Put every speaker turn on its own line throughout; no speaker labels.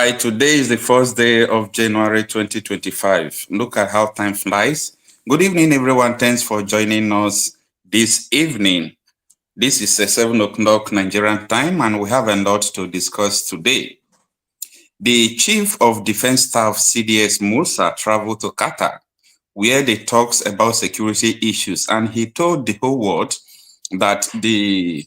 right, today is the first day of January 2025. Look at how time flies. Good evening, everyone. Thanks for joining us this evening. This is 7 o'clock Nigerian time, and we have a lot to discuss today. The Chief of Defense Staff, CDS Musa, traveled to Qatar, where they talks about security issues, and he told the whole world that the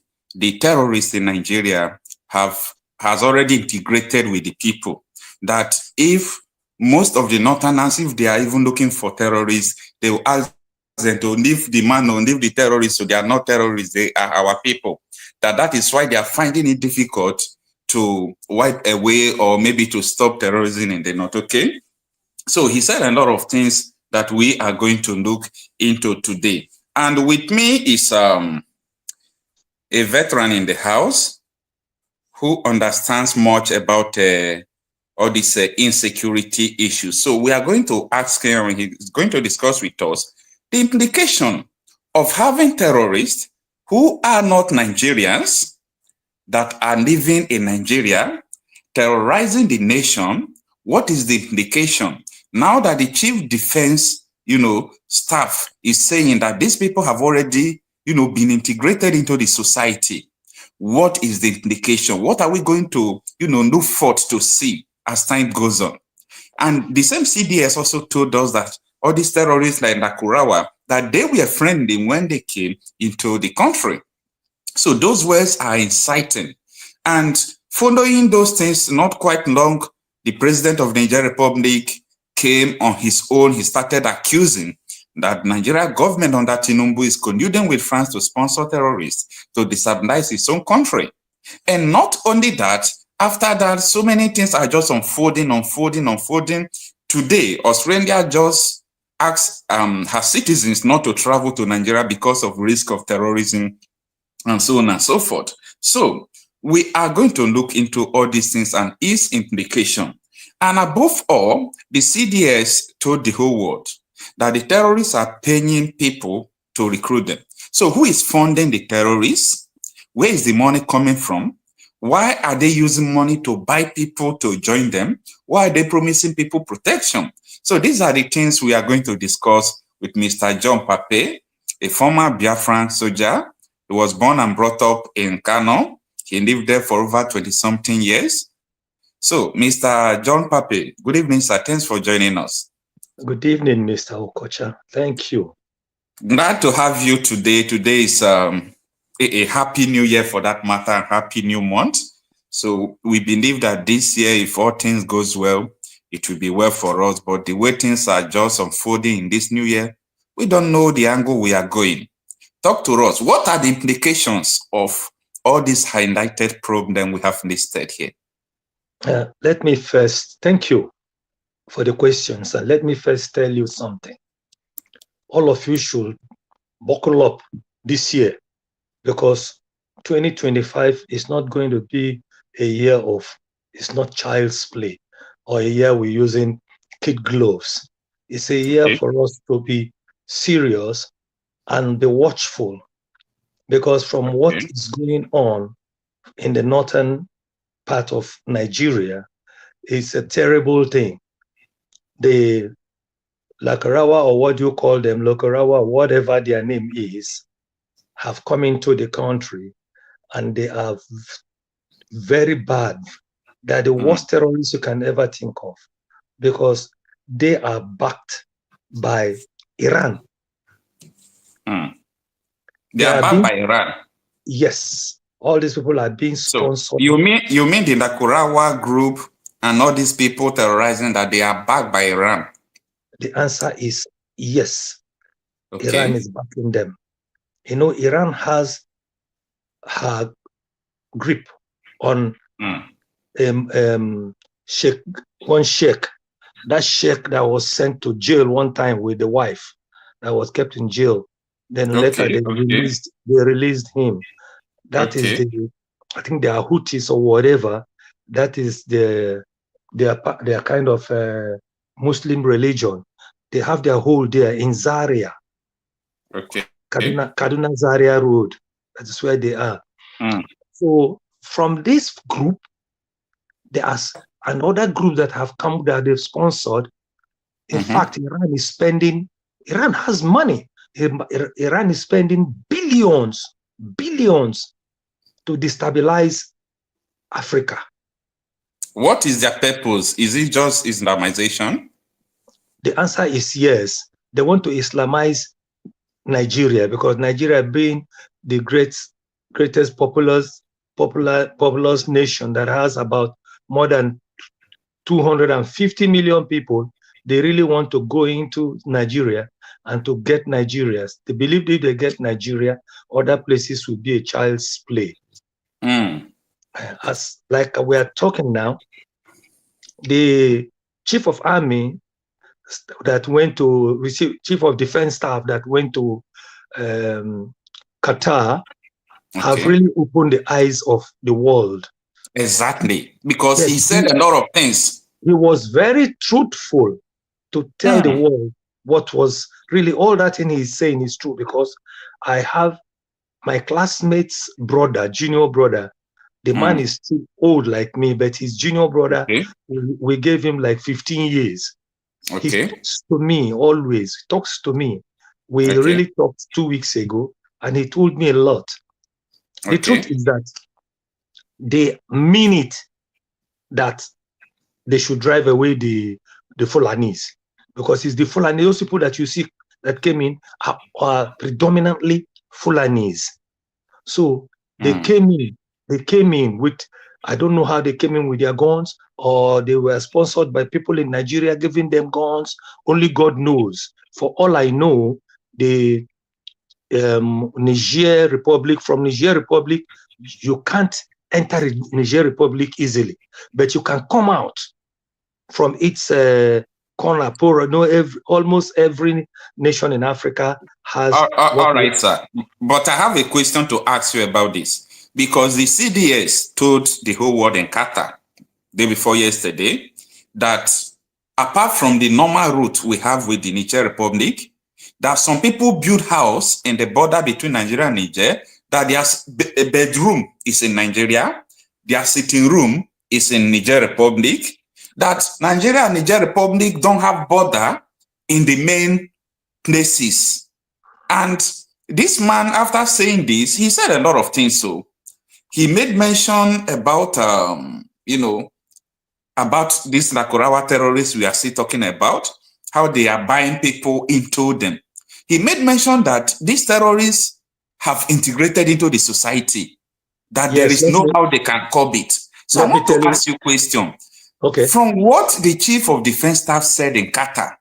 terrorists in Nigeria has already integrated with the people, that if most of the Northerners, if they are even looking for terrorists, they will ask them to leave the man or leave the terrorists, so they are not terrorists, they are our people. That is why they are finding it difficult to wipe away or maybe to stop terrorism in the North, okay? So he said a lot of things that we are going to look into today. And with me is a veteran in the house who understands much about all these insecurity issues. So we are going to ask him, he's going to discuss with us the implication of having terrorists who are not Nigerians that are living in Nigeria, terrorizing the nation. What is the implication? Now that the chief defense, staff is saying that these people have already, been integrated into the society, what is the implication? What are we going to, look forward to see as time goes on? And the same CDS also told us that all these terrorists like Nakurawa, that they were friendly when they came into the country. So those words are inciting. And following those things, not quite long, the president of the Nigeria Republic came on his own. He started accusing that Nigeria government under Tinubu is colluding with France to sponsor terrorists to destabilize its own country. And not only that, after that, so many things are just unfolding. Today, Australia just asked her citizens not to travel to Nigeria because of risk of terrorism and so on and so forth. So we are going to look into all these things and its implication. And above all, the CDS told the whole world that the terrorists are paying people to recruit them. So who is funding the terrorists? Where is the money coming from? Why are they using money to buy people to join them? Why are they promising people protection? So these are the things we are going to discuss with Mr. John Pape, a former Biafran soldier. He was born and brought up in Kanu. He lived there for over 20-something years. So, Mr. John Pape, good evening, sir. Thanks for joining us.
Good evening, Mr. Okocha. Thank you.
Glad to have you today. Today is a happy new year for that matter, happy new month. So we believe that this year, if all things goes well, it will be well for us. But the way things are just unfolding in this new year, we don't know the angle we are going. Talk to us. What are the implications of all these highlighted problems we have listed here?
Let me first thank you for the questions. And let me first tell you something. All of you should buckle up this year, because 2025 is not going to be a year of, it's not child's play or a year we're using kid gloves. It's a year for us to be serious and be watchful, because from what is going on in the northern part of Nigeria, it's a terrible thing. The Lakarawa, or what do you call them, Lokarawa, whatever their name is, have come into the country, and they are very bad. They're the worst terrorists you can ever think of, because they are backed by Iran.
They are backed by Iran?
Yes. All these people are being sponsored.
So you mean the Nakurawa group and all these people terrorizing, that they are backed by Iran?
The answer is yes. Iran is backing them. Iran has her grip on one sheikh. That sheikh that was sent to jail one time with the wife, that was kept in jail. Then later they released him. That is I think they are Houthis or whatever. That is their kind of Muslim religion. They have their hold there in Zaria. Kaduna Zaria Road. That is where they are. So from this group, and other groups that have come that they've sponsored. In fact, Iran has money. Iran is spending billions to destabilize Africa.
What is their purpose? Is it just Islamization?
The answer is yes. They want to Islamize Nigeria because Nigeria being the greatest populous nation that has about more than 250 million people. They really want to go into Nigeria and to get Nigerians. They believe if they get Nigeria, other places will be a child's play. As like we are talking now, the chief of army that went to receive, chief of defense staff that went to Qatar have really opened the eyes of the world.
Exactly, because he said a lot of things.
He was very truthful to tell the world what was really all that thing he's saying is true, because I have my classmate's brother, junior brother. The man is still old like me, but his junior brother, we gave him like 15 years. He talks to me always. He talks to me. We really talked 2 weeks ago, and he told me a lot. The truth is that they mean it, that they should drive away the Fulanis, because it's the Fulani. Those people that you see that came in are predominantly Fulanis. So they came in. They came in with, I don't know how they came in with their guns, or they were sponsored by people in Nigeria giving them guns. Only God knows. For all I know, the Niger Republic, from Niger Republic, you can't enter Niger Republic easily, but you can come out from its corner. Almost every nation in Africa has.
All right, sir. But I have a question to ask you about this. Because the CDS told the whole world in Qatar, day before yesterday, that apart from the normal route we have with the Niger Republic, that some people build house in the border between Nigeria and Niger, that their bedroom is in Nigeria, their sitting room is in Niger Republic, that Nigeria and Niger Republic don't have border in the main places. And this man, after saying this, he said a lot of things. So he made mention about, about these Nakurawa terrorists we are still talking about, how they are buying people into them. He made mention that these terrorists have integrated into the society, that there is no how they can curb it. So I want to ask you a question. From what the chief of defense staff said in Qatar,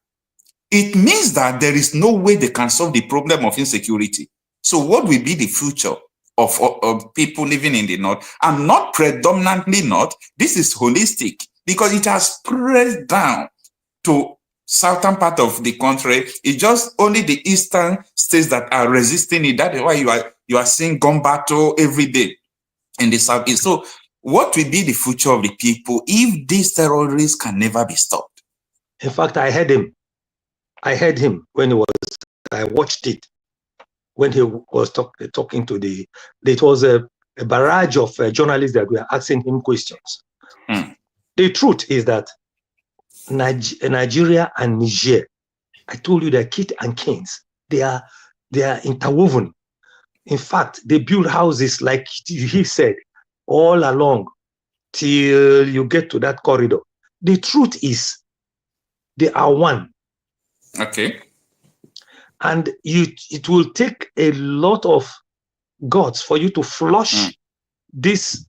it means that there is no way they can solve the problem of insecurity. So what will be the future of people living in the north? And not predominantly north, this is holistic, because it has spread down to southern part of the country. It's just only the eastern states that are resisting it. That is why you are seeing gun battle every day in the southeast. So what will be the future of the people if these terrorists can never be stopped?
In fact, I heard him when I watched it, when he was talking to it was a barrage of journalists that were asking him questions. The truth is that Nigeria and Niger, I told you they're kith and kins. They are interwoven. In fact, they build houses, like he said, all along till you get to that corridor. The truth is, they are one. And it will take a lot of guts for you to flush these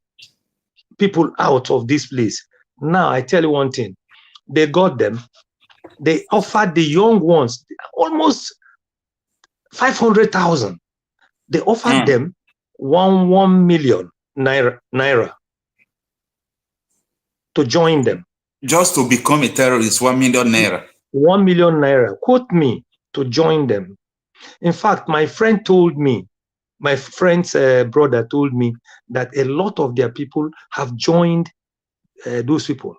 people out of this place. Now, I tell you one thing. They got them. They offered the young ones almost 500,000. They offered them 1 million naira to join them.
Just to become a terrorist, 1 million naira.
1 million naira. Quote me, to join them. In fact, my friend told me, my friend's brother told me that a lot of their people have joined those people.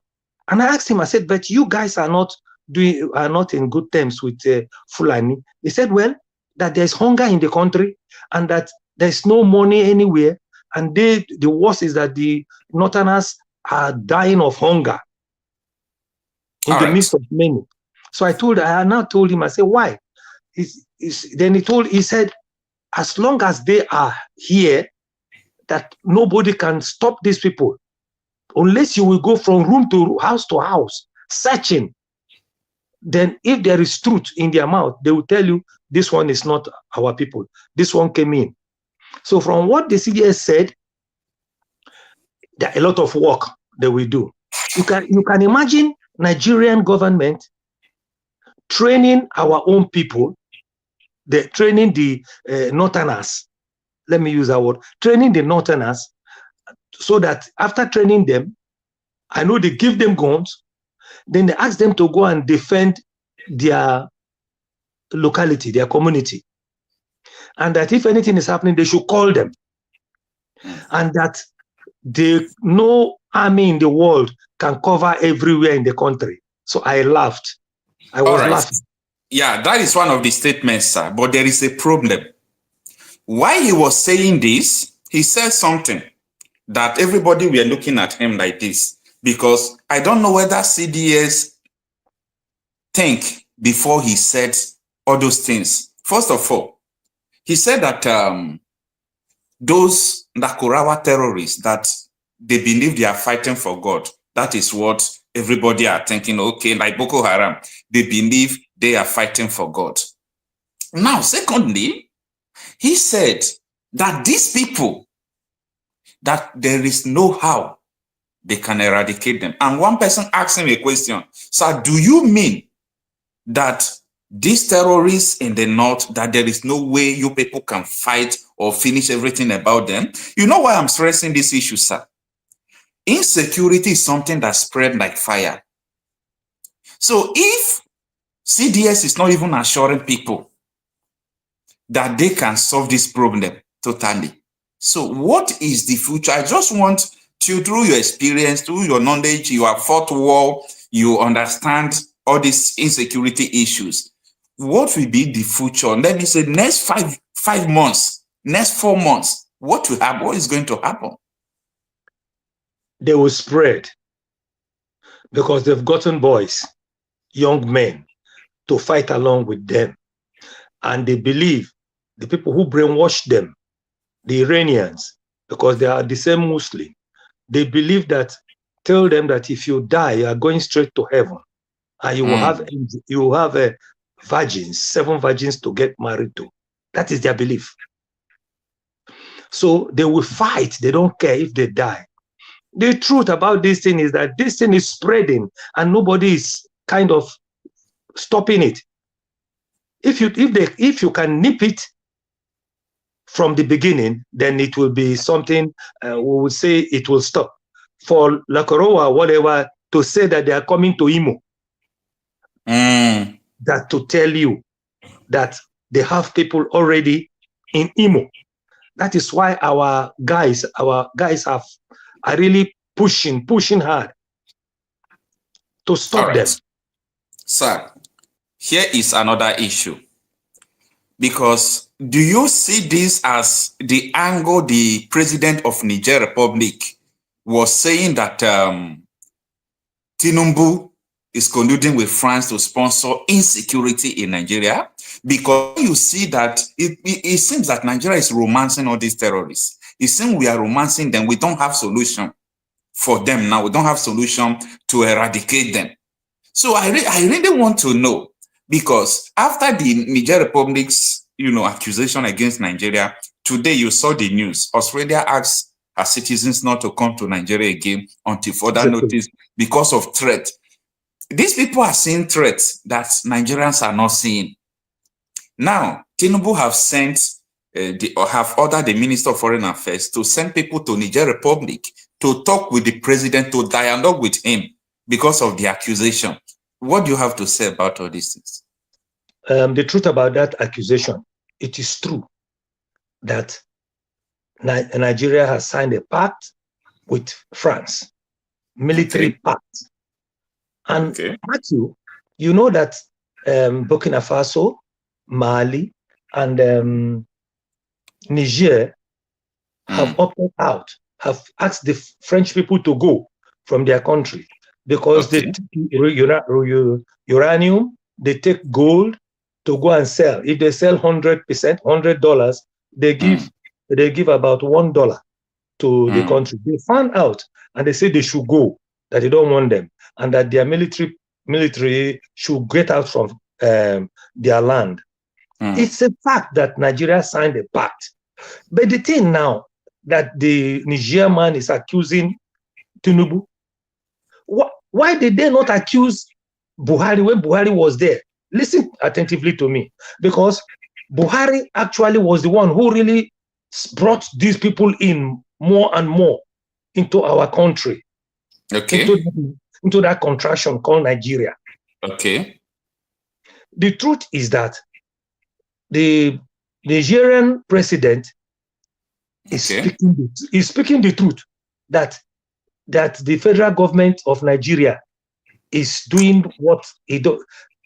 And I asked him, I said, but you guys are not in good terms with Fulani. He said, well, that there's hunger in the country and that there's no money anywhere. And the worst is that the Northerners are dying of hunger. in the midst of many. So I now told him, I said, why? Then he said, as long as they are here, that nobody can stop these people unless you will go from room to house searching. Then if there is truth in their mouth, they will tell you this one is not our people, this one came in. So from what the CDS said, there are a lot of work that we do. You can imagine Nigerian government training our own people, training the Northerners. Let me use that word, training the Northerners, so that after training them, I know they give them guns, then they ask them to go and defend their locality, their community. And that if anything is happening, they should call them. And that no army in the world can cover everywhere in the country. So I laughed. I was laughing.
Yeah, that is one of the statements, sir. But there is a problem. While he was saying this, he said something that everybody were looking at him like this, because I don't know whether CDS think before he said all those things. First of all, he said that those Nakurawa terrorists, that they believe they are fighting for God. That is what everybody are thinking, okay, like Boko Haram, they believe they are fighting for God. Now, secondly, he said that these people, that there is no how they can eradicate them. And one person asked him a question, sir, do you mean that these terrorists in the north, that there is no way you people can fight or finish everything about them? You know why I'm stressing this issue, sir? Insecurity is something that spread like fire. So if CDS is not even assuring people that they can solve this problem totally, so what is the future? I just want to, through your experience, through your knowledge, you have fought war, you understand all these insecurity issues. What will be the future? Let me say next five months, next 4 months, what will happen? What is going to happen?
They will spread because they've gotten boys, young men, to fight along with them. And they believe the people who brainwash them, the Iranians, because they are the same Muslim, they believe that, tell them that if you die, you are going straight to heaven. And you will have virgins, 7 virgins to get married to. That is their belief. So they will fight. They don't care if they die. The truth about this thing is that this thing is spreading and nobody is kind of stopping it. If you can nip it from the beginning, then it will be something we would say it will stop. For Lakorowa, whatever, to say that they are coming to Imo, that to tell you that they have people already in Imo. That is why our guys are really pushing hard to stop them.
Sir, here is another issue. Because do you see this as the angle the president of Niger Republic was saying that Tinubu is colluding with France to sponsor insecurity in Nigeria? Because you see that it seems that Nigeria is romancing all these terrorists. It seems we are romancing them. We don't have solution for them now. We don't have solution to eradicate them. So I really want to know, because after the Niger Republic's accusation against Nigeria, today you saw the news. Australia asked her citizens not to come to Nigeria again until further notice because of threat. These people are seeing threats that Nigerians are not seeing. Now, Tinubu have have ordered the Minister of Foreign Affairs to send people to Niger Republic to talk with the president, to dialogue with him because of the accusation. What do you have to say about all these things?
The truth about that accusation, it is true that Nigeria has signed a pact with France, military pact. And Matthew, you know that Burkina Faso, Mali, and Niger have opted out, have asked the French people to go from their country. because they take uranium, they take gold to go and sell. If they sell 100%, $100, they give about $1 to the country. They found out and they say they should go, that they don't want them, and that their military should get out from their land. It's a fact that Nigeria signed a pact. But the thing now that the Niger man is accusing Tinubu, why did they not accuse Buhari when Buhari was there? Listen attentively to me, because Buhari actually was the one who really brought these people in more and more into our country, into that contraction called Nigeria.
Okay.
The truth is that the Nigerian president is speaking the truth, that the federal government of Nigeria is doing what it does,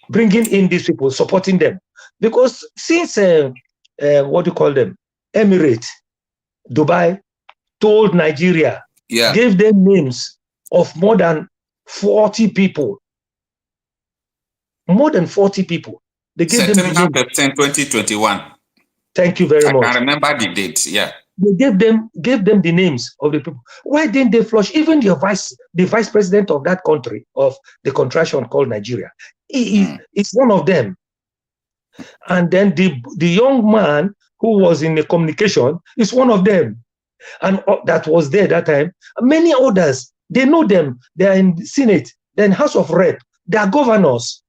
bringing in these people, supporting them. Because since what do you call them, Emirates, Dubai, told Nigeria, gave them names of more than 40 people. More than 40 people. They gave them
September 15, 2021.
Thank you very much.
I remember the date. Yeah.
They gave them the names of the people. Why didn't they flush even the vice president of that country, of the contraction called Nigeria? It's one of them. And then the young man who was in the communication is one of them, and that was there that time. Many others, they know them. They are in the Senate, then House of Rep. They are governors.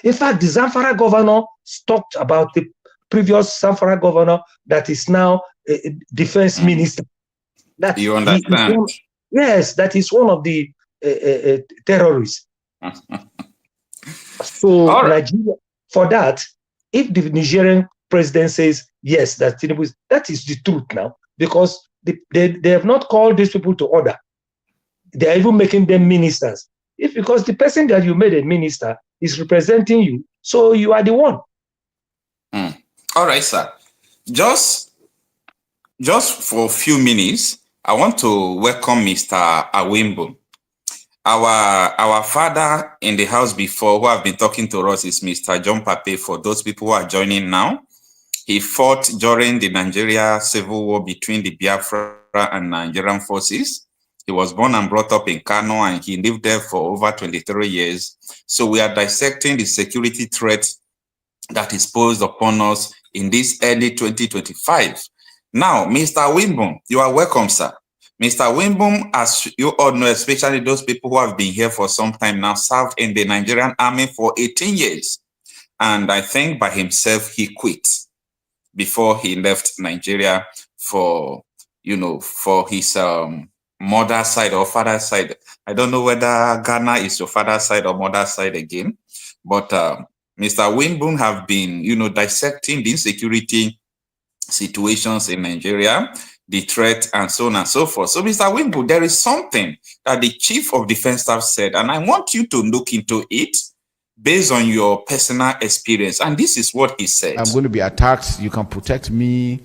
In fact, the Zamfara governor talked about the previous Zamfara governor that is now a defense minister. That
you understand?
Yes, that is one of the terrorists. So Nigeria, for that, if the Nigerian president says yes, that Tinubu, that is the truth now, because they have not called these people to order. They are even making them ministers. Because the person that you made a minister is representing you, so you are the one.
All right, sir. Just for a few minutes, I want to welcome Mr. Awimbo. Our father in the house before, who have been talking to us, is Mr. John Pape. For those people who are joining now, he fought during the Nigeria civil war between the Biafra and Nigerian forces. He was born and brought up in Kanu, and he lived there for over 23 years. So we are dissecting the security threat that is posed upon us in this early 2025. Now, Mr. Wimbum, you are welcome, sir. Mr. Wimbum, as you all know, especially those people who have been here for some time now, served in the Nigerian army for 18 years. And I think by himself, he quit before he left Nigeria for, for his mother's side or father's side. I don't know whether Ghana is your father's side or mother's side again, but Mr. Wimbum have been, dissecting the insecurity situations in Nigeria, the threat, and so on and so forth. So, Mr. Wimbum, there is something that the Chief of Defense Staff said, and I want you to look into it based on your personal experience. And this is what he said.
I'm going to be attacked. You can protect me.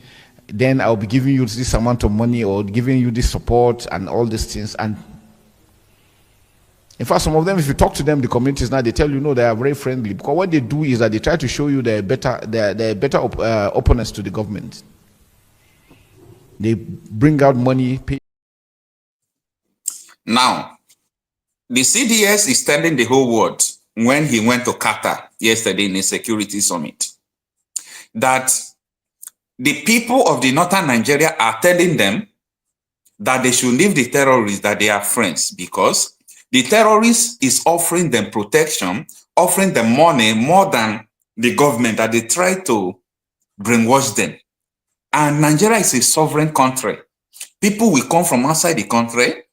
Then I'll be giving you this amount of money or giving you this support and all these things. And in fact, some of them, if you talk to them, the communities now, they tell you, no, they are very friendly. Because what they do is that they try to show you they're better opponents to the government. They bring out money. Pay.
Now, the CDS is telling the whole world when he went to Qatar yesterday in a security summit that the people of the northern Nigeria are telling them that they should leave the terrorists, that they are friends, because the terrorists is offering them protection, offering them money more than the government, that they try to brainwash them. And Nigeria is a sovereign country. People will come from outside the country,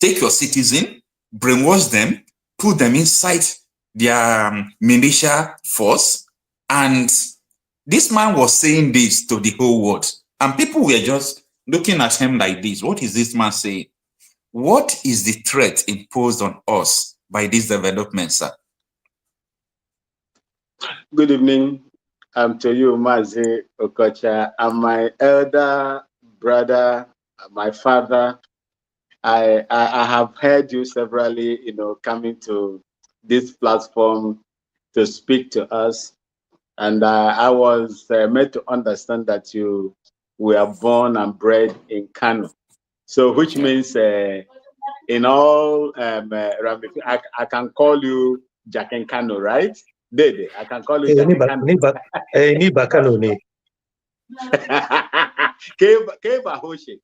take your citizen, brainwash them, put them inside their militia force, and this man was saying this to the whole world, and people were just looking at him like this. What is this man saying? What is the threat imposed on us by this development, sir?
Good evening. To you, Mazi Okocha, and my elder brother, my father, I have heard you severally, you know, coming to this platform to speak to us, and I was made to understand that you were born and bred in Kanu, so which means in all I can call you Jack and Kanu, right? Dede, I can call you Jack and Kanu.
Ni Bakano ni.
Keba Hoshe.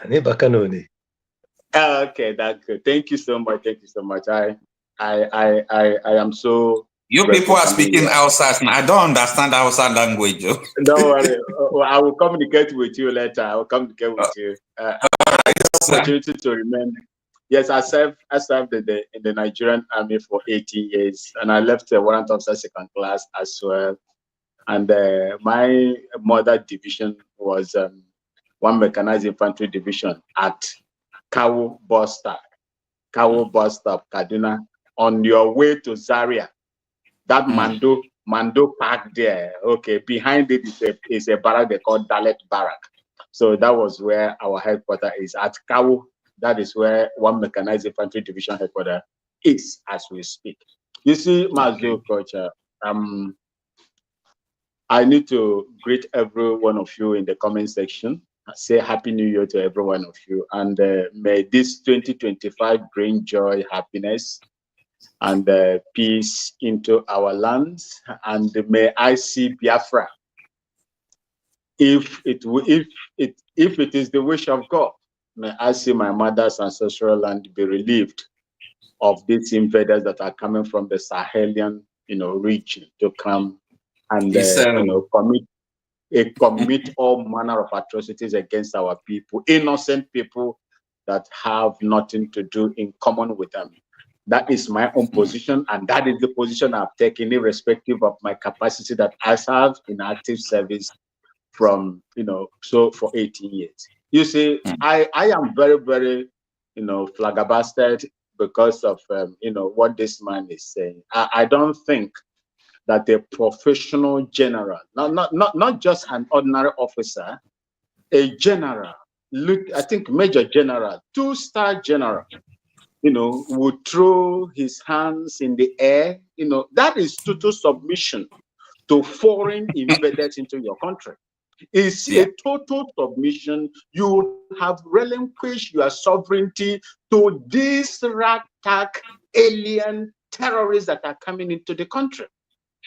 Ni Bakano ni.
Okay, that's good. Thank you so much. Thank you so much. I am so.
You people are speaking outside. I don't understand outside language.
Don't worry. I will communicate with you later. I will communicate with you. Opportunity to remain. Yes, I served in the Nigerian Army for 18 years, and I left the warrant officer second class as well. And my mother division was 1 mechanized infantry division at Kawu bus stop, Kaduna. On your way to Zaria, that Mando Park there. Okay, behind it is a barrack they call Dalet Barrack. So that was where our headquarters is at Kawu. That is where 1 mechanized infantry division headquarters is as we speak. You see, Mazu Coach, I need to greet every one of you in the comment section. Say Happy New Year to every one of you, and may this 2025 bring joy, happiness, and peace into our lands. And may I see Biafra, if it is the wish of God, may I see my mother's ancestral land be relieved of these invaders that are coming from the Sahelian, region to come and commit all manner of atrocities against our people, innocent people that have nothing to do in common with them. That is my own position, and that is the position I've taken, irrespective of my capacity that I have in active service from, for 18 years. You see, I am very, very, flabbergasted because of, what this man is saying. I don't think that a professional general, not just an ordinary officer, a general, I think Major General, 2-star general, would throw his hands in the air. That is total submission to foreign invaders into your country. It's a total submission. You have relinquished your sovereignty to these ragtag alien terrorists that are coming into the country.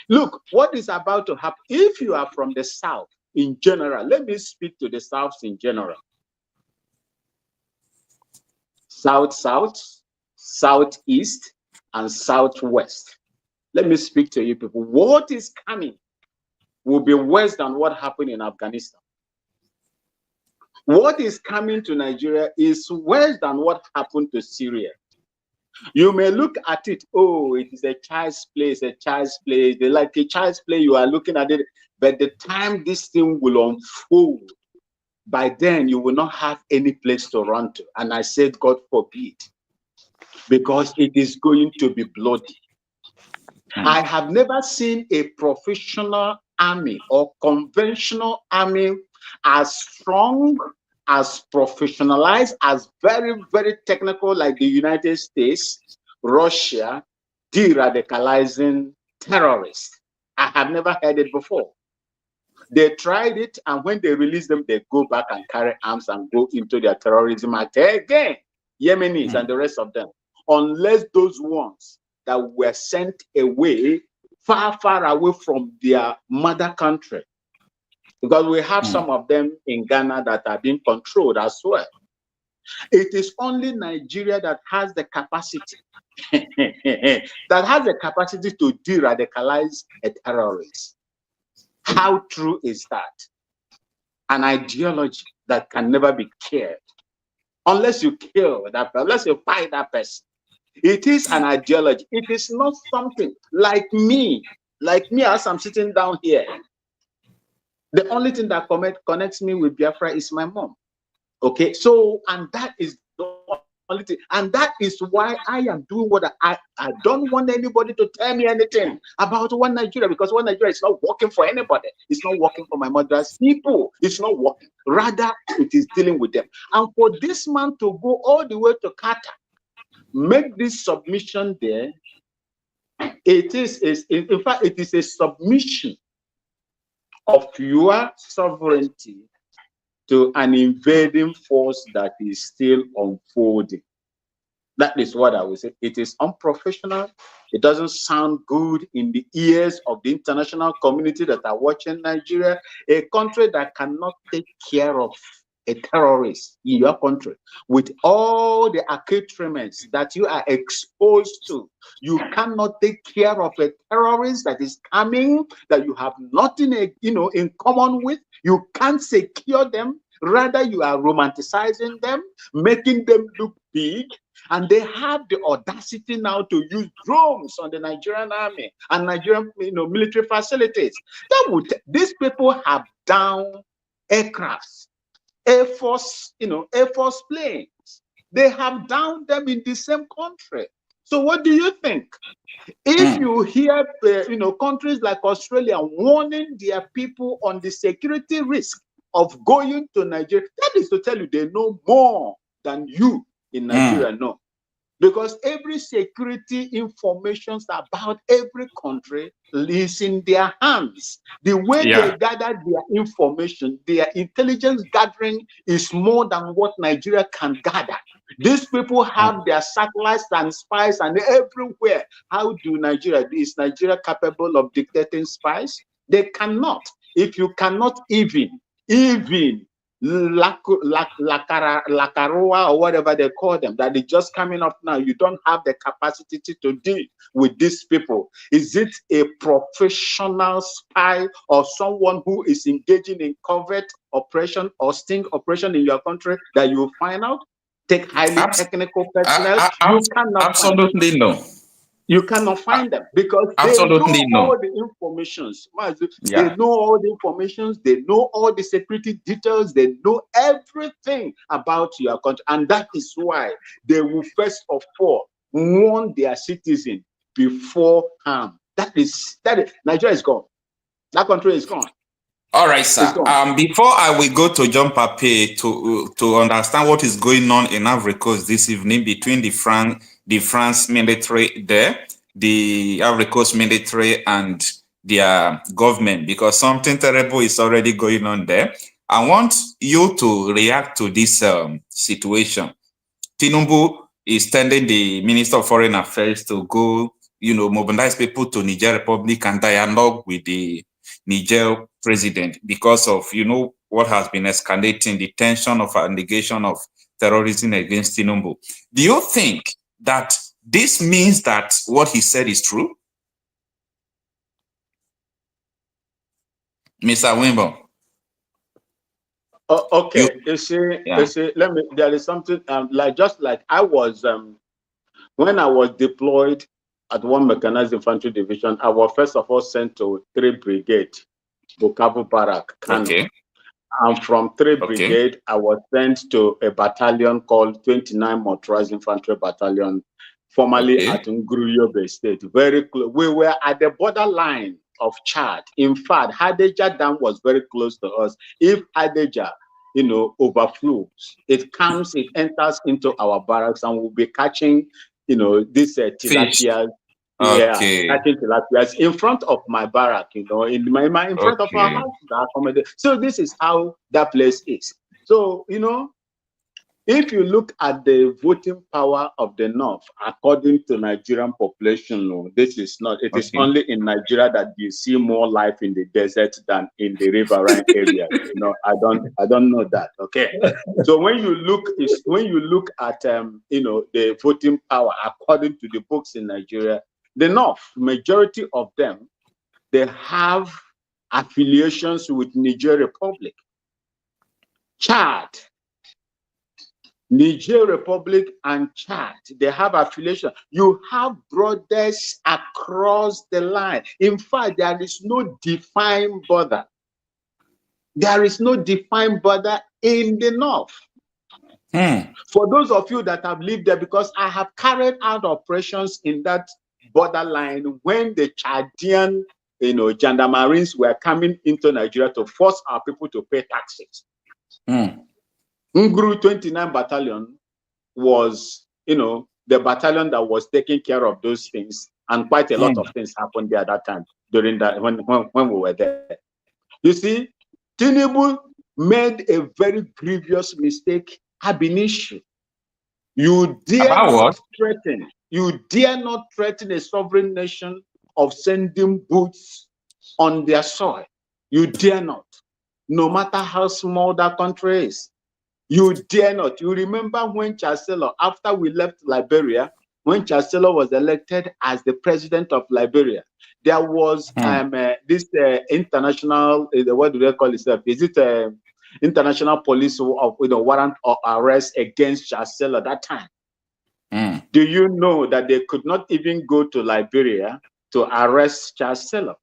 Look, what is about to happen, if you are from the South in general, let me speak to the South in general. South, Southeast, and Southwest. Let me speak to you people. What is coming will be worse than what happened in Afghanistan. What is coming to Nigeria is worse than what happened to Syria. You may look at it, oh, it is a child's play, They like a child's play, you are looking at it, but the time this thing will unfold, by then you will not have any place to run to. And I said, God forbid, because it is going to be bloody. I have never seen a professional army or conventional army as strong, as professionalized, as very, very technical like the United States, Russia, de-radicalizing terrorists. I have never heard it before. They tried it, and when they release them, they go back and carry arms and go into their terrorism again. Yemenis and the rest of them. Unless those ones that were sent away, far, far away from their mother country. Because we have some of them in Ghana that are being controlled as well. It is only Nigeria that has the capacity, to de-radicalize a terrorist. How true is that? An ideology that can never be killed. Unless you kill that person, unless you fight that person. It is an ideology. It is not something like me as I'm sitting down here. The only thing that connects me with Biafra is my mom. Okay, so, and that is the politics. And that is why I am doing what I don't want anybody to tell me anything about One Nigeria, because One Nigeria is not working for anybody. It's not working for my mother's people. It's not working. Rather, it is dealing with them. And for this man to go all the way to Qatar, make this submission there, in fact, it is a submission of your sovereignty to an invading force that is still unfolding. That is what I would say. It is unprofessional. It doesn't sound good in the ears of the international community that are watching Nigeria, a country that cannot take care of a terrorist in your country with all the accoutrements that you are exposed to. You cannot take care of a terrorist that is coming, that you have nothing in common with. You can't secure them. Rather, you are romanticizing them, making them look big. And they have the audacity now to use drones on the Nigerian army and Nigerian military facilities. These people have downed aircrafts, Air Force planes. They have downed them in the same country. So what do you think? If you hear countries like Australia warning their people on the security risk of going to Nigeria, that is to tell you they know more than you in Nigeria know. Because every security information about every country is in their hands. The way they gather their information, their intelligence gathering is more than what Nigeria can gather. These people have their satellites and spies and everywhere. How do Nigeria? Is Nigeria capable of dictating spies? They cannot. If you cannot even Lakaroa or whatever they call them, that is just coming up now, you don't have the capacity to deal with these people. Is it a professional spy or someone who is engaging in covert operation or sting operation in your country that you will find out? Take highly technical personnel. You cannot
absolutely no.
You cannot find them because
absolutely
they know all the informations. They know all the informations. They know all the security details. They know everything about your country, and that is why they will first of all warn their citizens before harm. That is Nigeria is gone. That country is gone.
All right, sir. Before I will go to John Pape to understand what is going on in Ivory Coast this evening between the France military there, the Ivory Coast military and their government, because something terrible is already going on there. I want you to react to this situation. Tinubu is telling the Minister of Foreign Affairs to go, mobilize people to Niger Republic and dialogue with the Niger president because of, what has been escalating, the tension of allegation of terrorism against Tinubu. Do you think that this means that what he said is true? Mr. Wimbo.
Okay, you see, there is something like I was, when I was deployed at 1 Mechanized Infantry Division, I was first of all sent to 3 Brigade, Bukavu Barrack, Kanu.
Okay.
And from 3 Brigade, I was sent to a battalion called 29 Motorized Infantry Battalion, formerly at Nguruyobe State. Very close. We were at the borderline of Chad. In fact, Hadeja Dam was very close to us. If Hadeja, overflows, it enters into our barracks, and we'll be catching, this tilapia. Catching tilapias in front of my barrack, in front of our house. So this is how that place is. So, if you look at the voting power of the North, according to Nigerian population, this is not, it is only in Nigeria that you see more life in the desert than in the riverine area. I don't know that. Okay. So when you look at, the voting power, according to the books in Nigeria, the North, majority of them, they have affiliations with Niger Republic, Chad, Niger Republic and Chad. They have affiliation. You have brothers across the line. In fact, there is no defined border. There is no defined border in the North. For those of you that have lived there, because I have carried out operations in that borderline when the Chadian, gendarmeries were coming into Nigeria to force our people to pay taxes. Nguru 29 Battalion was, the battalion that was taking care of those things, and quite a lot of things happened there at that time during that when we were there. You see, Tinubu made a very grievous mistake ab initio. You dare not threaten. You dare not threaten a sovereign nation of sending boots on their soil. You dare not, no matter how small that country is. You dare not. You remember when Chancellor, after we left Liberia, when Chancellor was elected as the president of Liberia, there was this international, what do they call itself? Is it international police of warrant of arrest against Chancellor at that time? Do you know that they could not even go to Liberia to arrest Chancellor?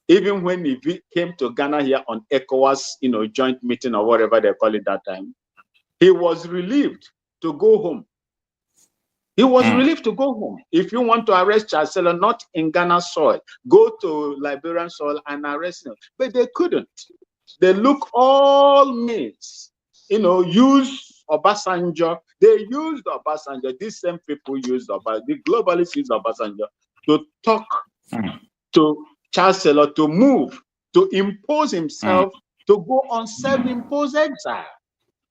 Even when he came to Ghana here on ECOWAS, joint meeting or whatever they call it that time, he was relieved to go home. He was relieved to go home. If you want to arrest Chancellor, not in Ghana soil, go to Liberian soil and arrest him. But they couldn't. They look all means, use Obasanjo. They used Obasanjo. These same people used Obasanjo. The globalists used Obasanjo to talk to Chancellor to move, to impose himself, to go on self-imposed exile.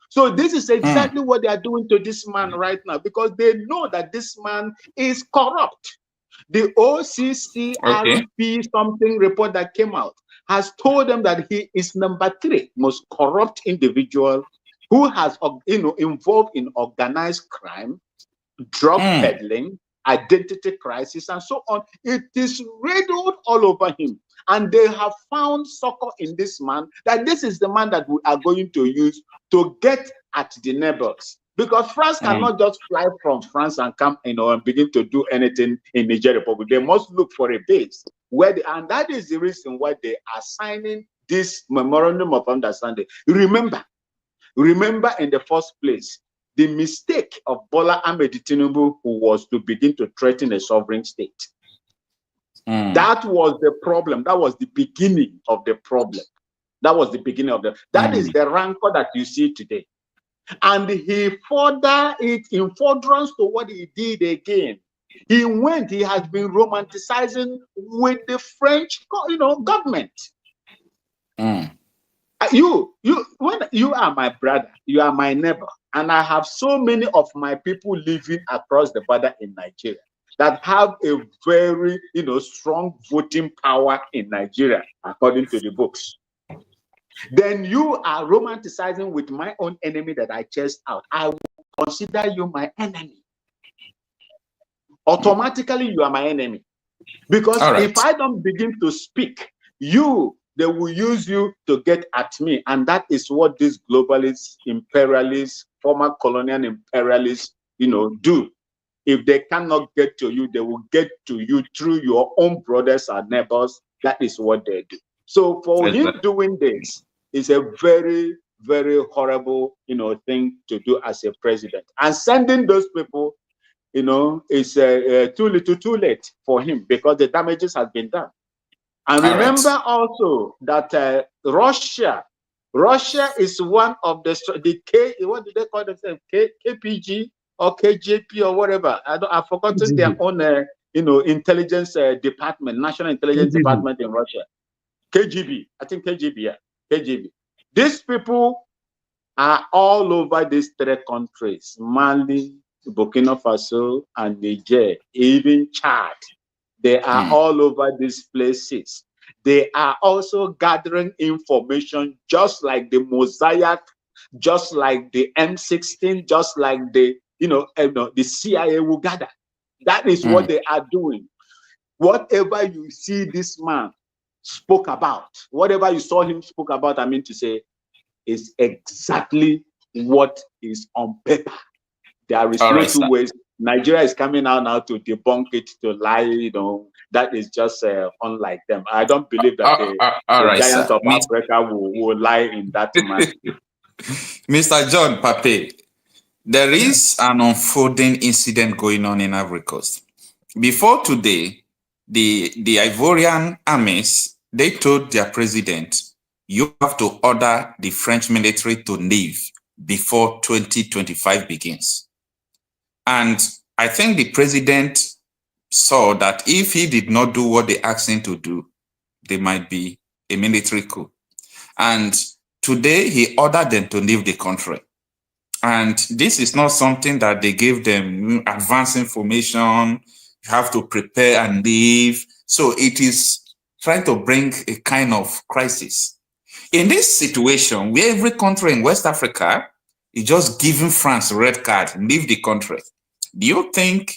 So this is exactly what they are doing to this man right now, because they know that this man is corrupt. The OCCRP something report that came out has told them that he is number 3 most corrupt individual who has involved in organized crime, drug peddling, identity crisis, and so on. It is riddled all over him. And they have found succor in this man, that this is the man that we are going to use to get at the neighbors. Because France cannot just fly from France and come, and begin to do anything in Niger Republic. They must look for a base where and that is the reason why they are signing this memorandum of understanding. Remember in the first place, the mistake of Bola Ahmed Tinubu, who was to begin to threaten a sovereign state. That was the problem. That was the beginning of the problem. That was the beginning of that is the rancor that you see today. And he furthered it in furtherance to what he did again. He has been romanticizing with the French, government. When you are my brother, you are my neighbor, and I have so many of my people living across the border in Nigeria that have a very, strong voting power in Nigeria, according to the books. Then you are romanticizing with my own enemy that I chased out. I will consider you my enemy. Automatically, you are my enemy. Because if I don't begin to speak, they will use you to get at me. And that is what these globalists, imperialists, former colonial imperialists, do. If they cannot get to you, they will get to you through your own brothers and neighbors. That is what they do. So for him doing this is a very, very horrible, thing to do as a president. And sending those people, is too little, too late for him, because the damages have been done. And remember also that Russia is one of what do they call themselves? KPG or KJP or whatever. I've forgotten their own, intelligence department, national intelligence department in Russia. KGB, I think KGB, yeah, KGB. These people are all over these 3 countries: Mali, Burkina Faso, and Niger, even Chad. They are all over these places. They are also gathering information, just like the Mosaic, just like the M16, just like the the CIA will gather. That is what they are doing. Whatever you see this man spoke about, whatever you saw him spoke about, I mean to say, is exactly what is on paper. There is no two ways. Nigeria is coming out now to debunk it, to lie, that is just unlike them. I don't believe that the giants of Africa will lie in that manner.
Mr. John Pape, There is an unfolding incident going on in Ivory Coast. Before today, the Ivorian armies, they told their president, you have to order the French military to leave before 2025 begins. And I think the president saw that if he did not do what they asked him to do, there might be a military coup. And today he ordered them to leave the country. And this is not something that they gave them advance information, you have to prepare and leave. So it is trying to bring a kind of crisis. In this situation, where every country in West Africa is just giving France a red card, leave the country, do you think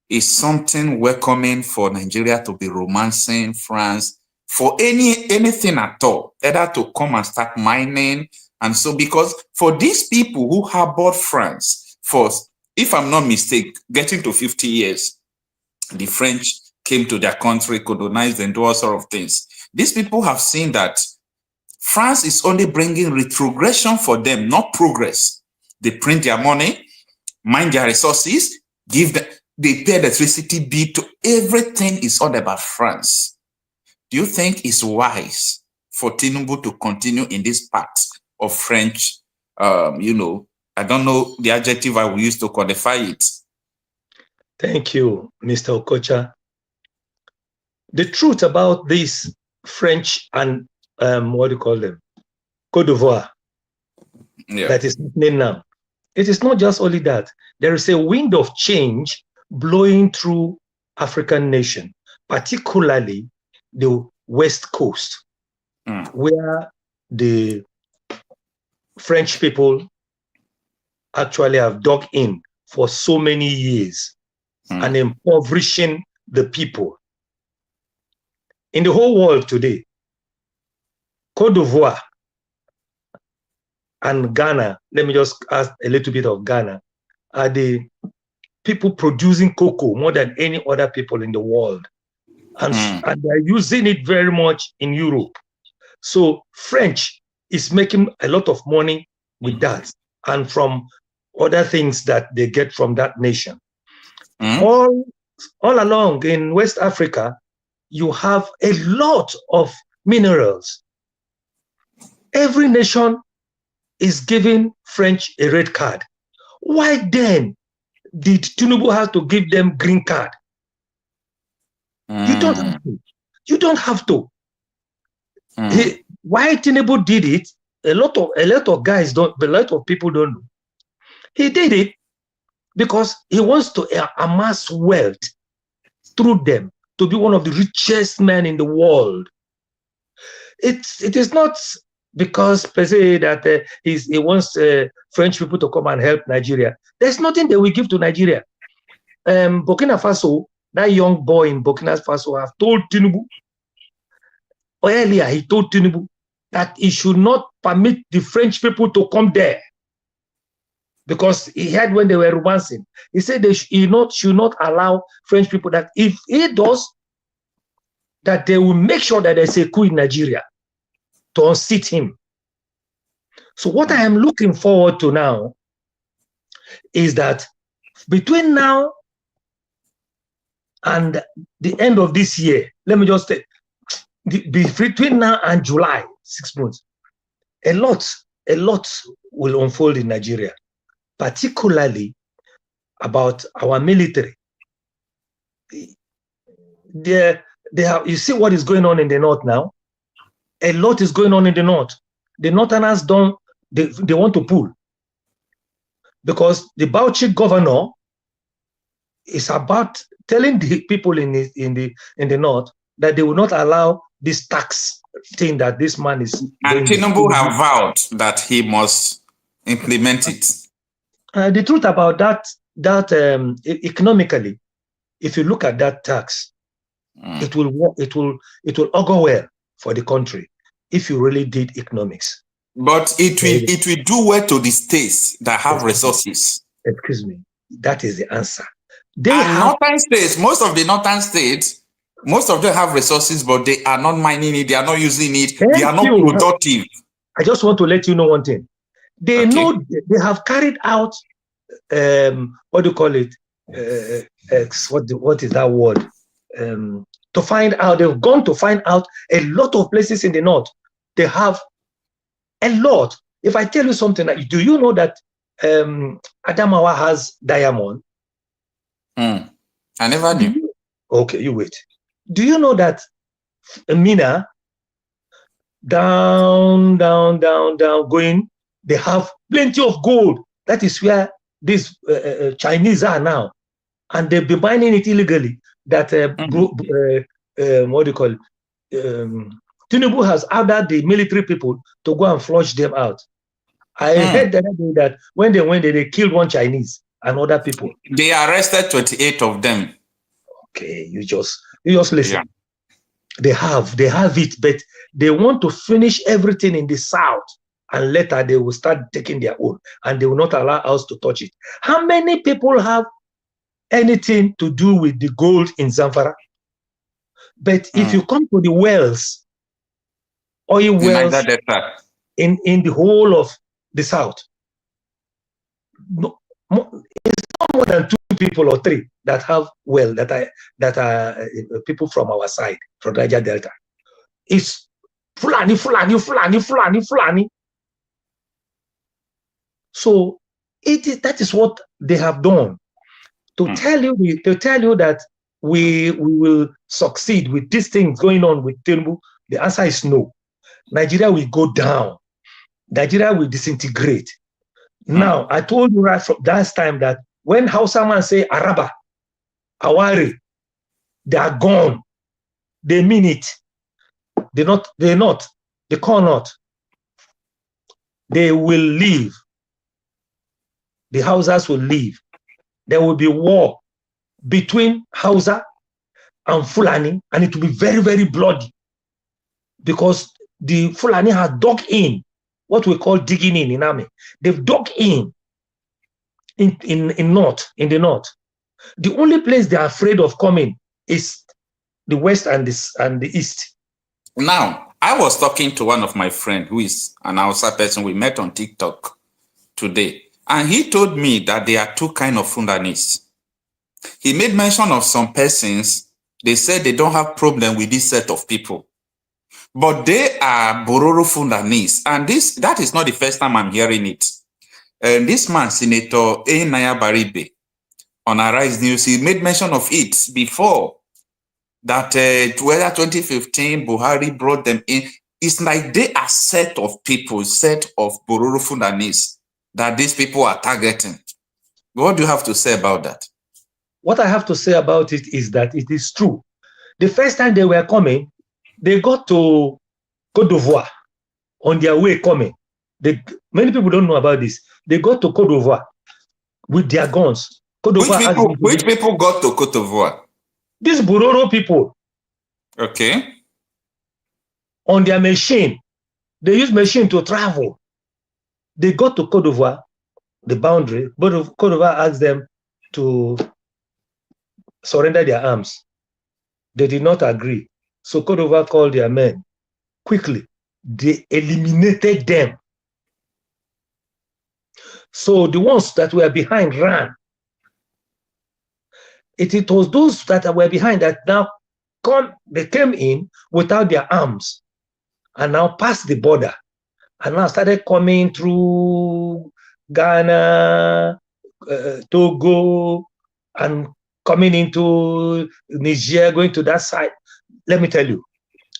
it's something welcoming for Nigeria to be romancing France for anything at all, either to come and start mining? And so, because for these people who harbored France for, if I'm not mistaken, getting to 50 years, the French came to their country, colonized and do all sorts of things. These people have seen that France is only bringing retrogression for them, not progress. They print their money, mine their resources, give them, they pay electricity bill to everything is all about France. Do you think it's wise for Tinubu to continue in this path of French, you know, I don't know the adjective I will use to qualify it.
Thank you, Mr. Okocha. The truth about this French and what do you call them? Côte d'Ivoire, that is happening now. It is not just only that. There is a wind of change blowing through African nation, particularly the West Coast, where the French people actually have dug in for so many years and impoverishing the people. In the whole world today, Côte d'Ivoire and Ghana, let me just ask a little bit of Ghana, are the people producing cocoa more than any other people in the world. And they're using it very much in Europe. So French is making a lot of money with that and from other things that they get from that nation. All along in West Africa, you have a lot of minerals. Every nation is giving French a red card. Why then did Tinubu have to give them green card? You don't have to. You don't have to. Why Tinubu did it, a lot of guys don't, a lot of people don't know. He did it because he wants to amass wealth through them to be one of the richest men in the world. It is not because per se that he wants French people to come and help Nigeria. There's nothing they will give to Nigeria. Burkina Faso, that young boy in Burkina Faso, have told Tinubu earlier. He told Tinubu that he should not permit the French people to come there because he heard when they were romancing. He said they should not allow French people, that if he does, that they will make sure that there's a coup in Nigeria to unseat him. So what I am looking forward to now is that between now and the end of this year, let me just say, between now and July, 6 months, a lot will unfold in Nigeria, particularly about our military. You see what is going on in the north now? A lot is going on in the north. The northerners they want to pull because the Bauchi governor is about telling the people in the north that they will not allow this tax thing that this man is.
And Tinubu have vowed that he must implement it.
The truth about that economically, if you look at that tax, it will augur well for the country if you really did economics.
But it will do well to the states that have resources.
Excuse me, that is the answer.
Northern states, most of the northern states, most of them have resources, but they are not mining it, they are not using it, they are not productive.
I just want to let you know one thing. They know they have carried out what do you call it? What is that word? To find out, they've gone to find out a lot of places in the north. They have a lot. If I tell you something, do you know that Adamawa has diamond?
I never knew.
Okay, you wait. Do you know that Mina, down, going, they have plenty of gold. That is where these Chinese are now. And they've been mining it illegally. That, what do you call it? Tinubu has ordered the military people to go and flush them out. I heard that when they went there, they killed one Chinese and other people.
They arrested 28 of them.
Okay, you just listen. Yeah. They have it, but they want to finish everything in the south, and later they will start taking their own, and they will not allow us to touch it. How many people have anything to do with the gold in Zamfara? But if you come to the wells, oil wells in the whole of the south, it's not more than 2 people or 3 that have well that are people from our side, from Niger Delta. It's Fulani. So that is what they have done to tell you that we will succeed with this thing going on with Tinubu. The answer is no. Nigeria will go down. Nigeria will disintegrate. Now, I told you right from last time that when Hausa man say Araba, Awari, they are gone. They mean it. They cannot. They will leave. The Hausas will leave. There will be war between Hausa and Fulani, and it will be very, very bloody because the Fulani have dug in, what we call digging in army. They've dug in the north. The only place they are afraid of coming is the west and the east.
Now, I was talking to one of my friends who is an Hausa person we met on TikTok today, and he told me that there are 2 kinds of Fulanis. He made mention of some persons. They said they don't have problem with this set of people, but they are Bororo Fulanis, and that is not the first time I'm hearing it. This man, Senator Naya Baribe, on Arise News, he made mention of it before, that whether 2015 Buhari brought them in. It's like they are set of people, set of Bororo Fulanis that these people are targeting. What do you have to say about that?
What I have to say about it is that it is true. The first time they were coming, they got to Côte d'Ivoire on their way coming. Many people don't know about this. They got to Côte d'Ivoire with their guns.
Which people got to Côte d'Ivoire?
These Bororo people.
Okay.
On their machine. They use machine to travel. They got to Côte d'Ivoire, the boundary, but Côte d'Ivoire asked them to surrender their arms. They did not agree. So Côte d'Ivoire called their men. Quickly, they eliminated them. So the ones that were behind ran. It was those that were behind that now they came in without their arms and now passed the border and now started coming through Ghana, Togo, and coming into Niger, going to that side. Let me tell you,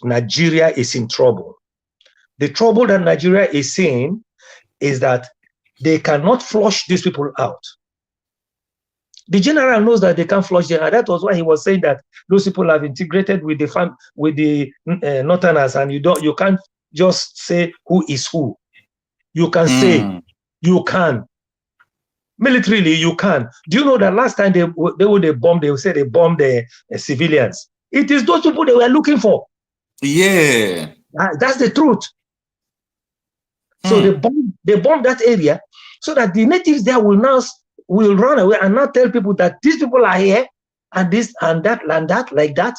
Nigeria is in trouble. The trouble that Nigeria is in is that they cannot flush these people out. The general knows that they can't flush them, and that was why he was saying that those people have integrated with the Northerners, and you can't just say who is who. You can say, you can. Militarily, you can. Do you know that last time they bombed, they said they bombed the civilians? It is those people they were looking for.
Yeah.
That's the truth. So they bombed that area so that the natives there will run away and not tell people that these people are here and this and that and that like that.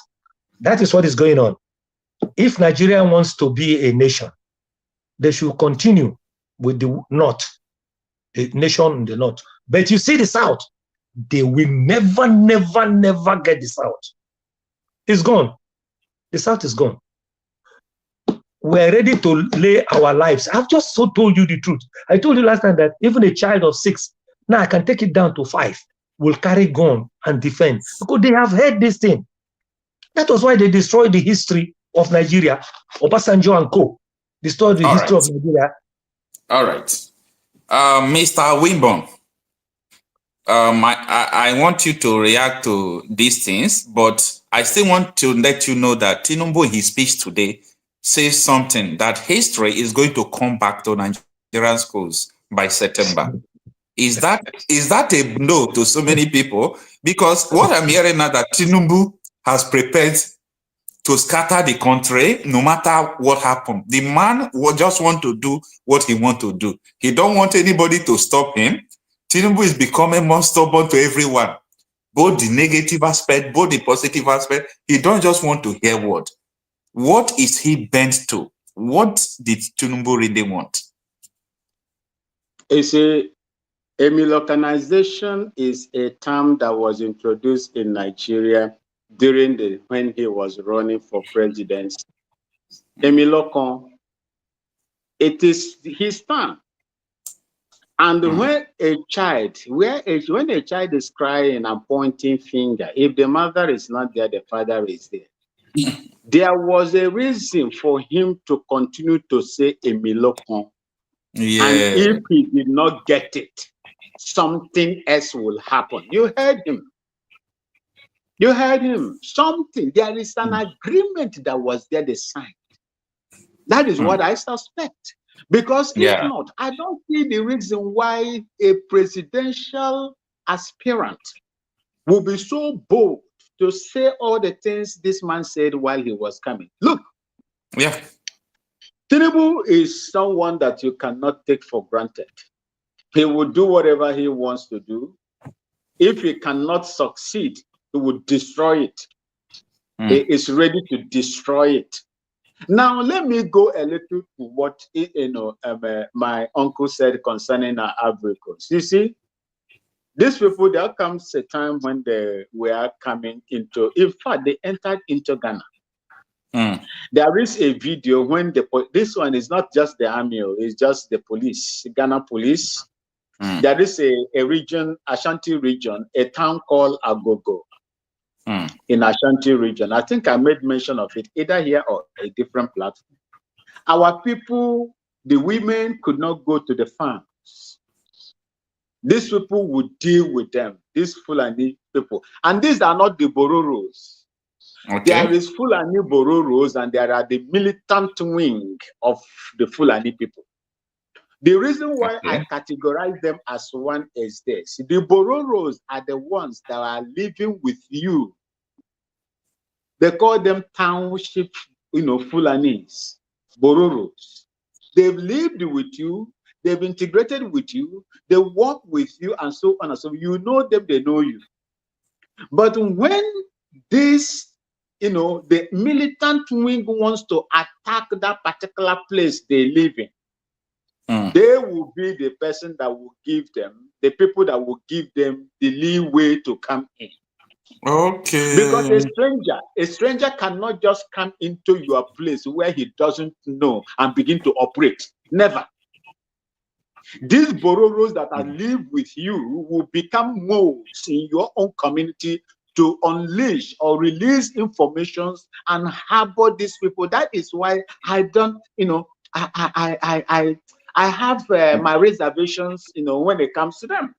That is what is going on. If Nigeria wants to be a nation, they should continue with the North, the nation in the North. But you see the South, they will never, never, never get the South. It's gone. The South is gone. We're ready to lay our lives. I've just so told you the truth. I told you last time that even a child of 6, now I can take it down to 5, will carry gun and defend. Because they have heard this thing. That was why they destroyed the history of Nigeria. Obasanjo and co. Destroyed the history of Nigeria.
All right. Mr. Wimbon, I want you to react to these things, but I still want to let you know that Tinubu in his speech today says something that history is going to come back to Nigerian schools by September. Is that a no to so many people? Because what I'm hearing now that Tinubu has prepared to scatter the country no matter what happened. The man will just want to do what he wants to do. He don't want anybody to stop him. Tinubu is becoming more stubborn to everyone, both the negative aspect, both the positive aspect. He don't just want to hear word. What is he bent to? What did Tinubu really want?
Emilocanization is a term that was introduced in Nigeria during when he was running for president. Emilokon, it is his term. And when a child is crying and pointing finger, if the mother is not there, the father is there. There was a reason for him to continue to say Emilokon. Yeah. And if he did not get it, something else will happen. You heard him. You heard him. Something. There is an agreement that was there, they signed. That is what I suspect. Because if not, I don't see the reason why a presidential aspirant will be so bold to say all the things this man said while he was coming. Look. Yeah. Tinubu is someone that you cannot take for granted. He will do whatever he wants to do. If he cannot succeed, he will destroy it. He is ready to destroy it. Now, let me go a little to what my uncle said concerning our Africans. You see, these people, there comes a time when they were coming into, in fact, they entered into Ghana. There is a video when this one is not just the army, it's just the police, Ghana police. There is a region, Ashanti region, a town called Agogo in Ashanti region. I think I made mention of it either here or a different platform. Our people, the women could not go to the farms. These people would deal with them, these Fulani people. And these are not the Bororos. Okay. There is Fulani Bororos and there are the militant wing of the Fulani people. The reason why I categorize them as one is this. The Bororos are the ones that are living with you. They call them township, Fulanis, Bororos. They've lived with you, they've integrated with you, they work with you, and so on and so on. You know them, they know you. But when this, the militant wing wants to attack that particular place they live in, they will be the person that will give them, the people that will give them the leeway to come in. Okay. Because a stranger cannot just come into your place where he doesn't know and begin to operate. Never. These Bororos that are live with you will become moles in your own community to unleash or release information and harbor these people. That is why I don't, I have my reservations, when it comes to them.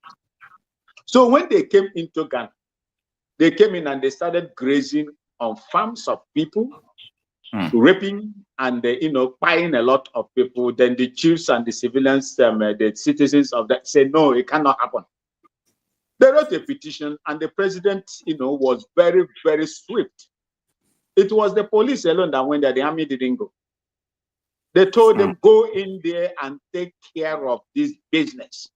So when they came into Ghana, they came in and they started grazing on farms of people, raping and, buying a lot of people. Then the chiefs and the civilians, the citizens of that said, no, it cannot happen. They wrote a petition and the president, was very, very swift. It was the police alone that went there. The army didn't go. They told them, go in there and take care of this business.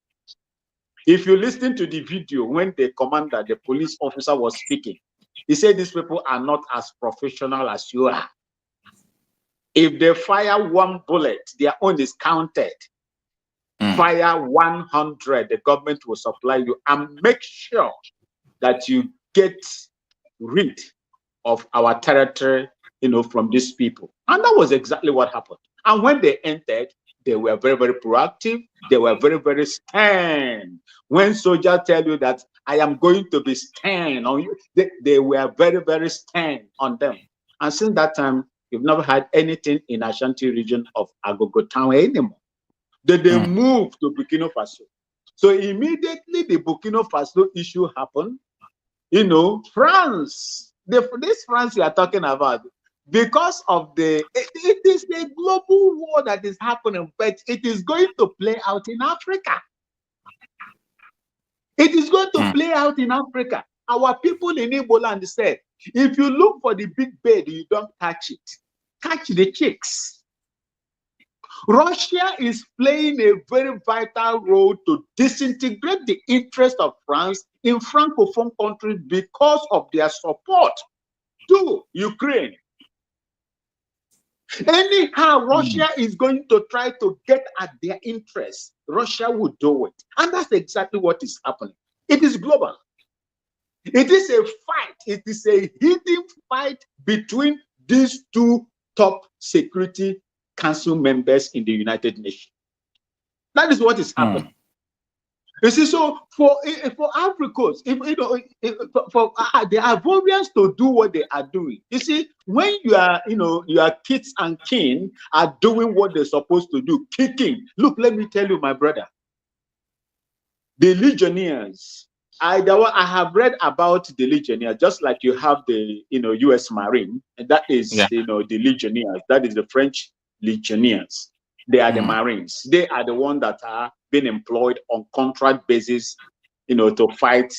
If you listen to the video, when the commander, the police officer was speaking, he said these people are not as professional as you are. If they fire one bullet, their own is counted. Fire 100, the government will supply you, and make sure that you get rid of our territory, from these people. And that was exactly what happened. And when they entered, they were very, very proactive. They were very, very stern. When soldiers tell you that I am going to be stern on you, they were very, very stern on them. And since that time, you've never had anything in Ashanti region of Agogo town anymore. They moved to Burkina Faso. So immediately the Burkina Faso issue happened, France, this France you are talking about, because of it is a global war that is happening, but it is going to play out in Africa. It is going to play out in Africa. Our people in Igbo land said, if you look for the big bird, you don't catch it. Catch the chicks. Russia is playing a very vital role to disintegrate the interest of France in Francophone countries because of their support to Ukraine. Anyhow, Russia is going to try to get at their interests. Russia will do it. And that's exactly what is happening. It is global. It is a fight. It is a hidden fight between these two top Security Council members in the United Nations. That is what is happening. You see, so for Africans, for the Ivorians to do what they are doing, you see, when your kids and kin are doing what they're supposed to do, kicking. Look, let me tell you, my brother, the Legionnaires. I have read about the Legionnaires, just like you have the U.S. Marine, and that is the Legionnaires. That is the French Legionnaires. They are the Marines. They are the ones that are being employed on contract basis, to fight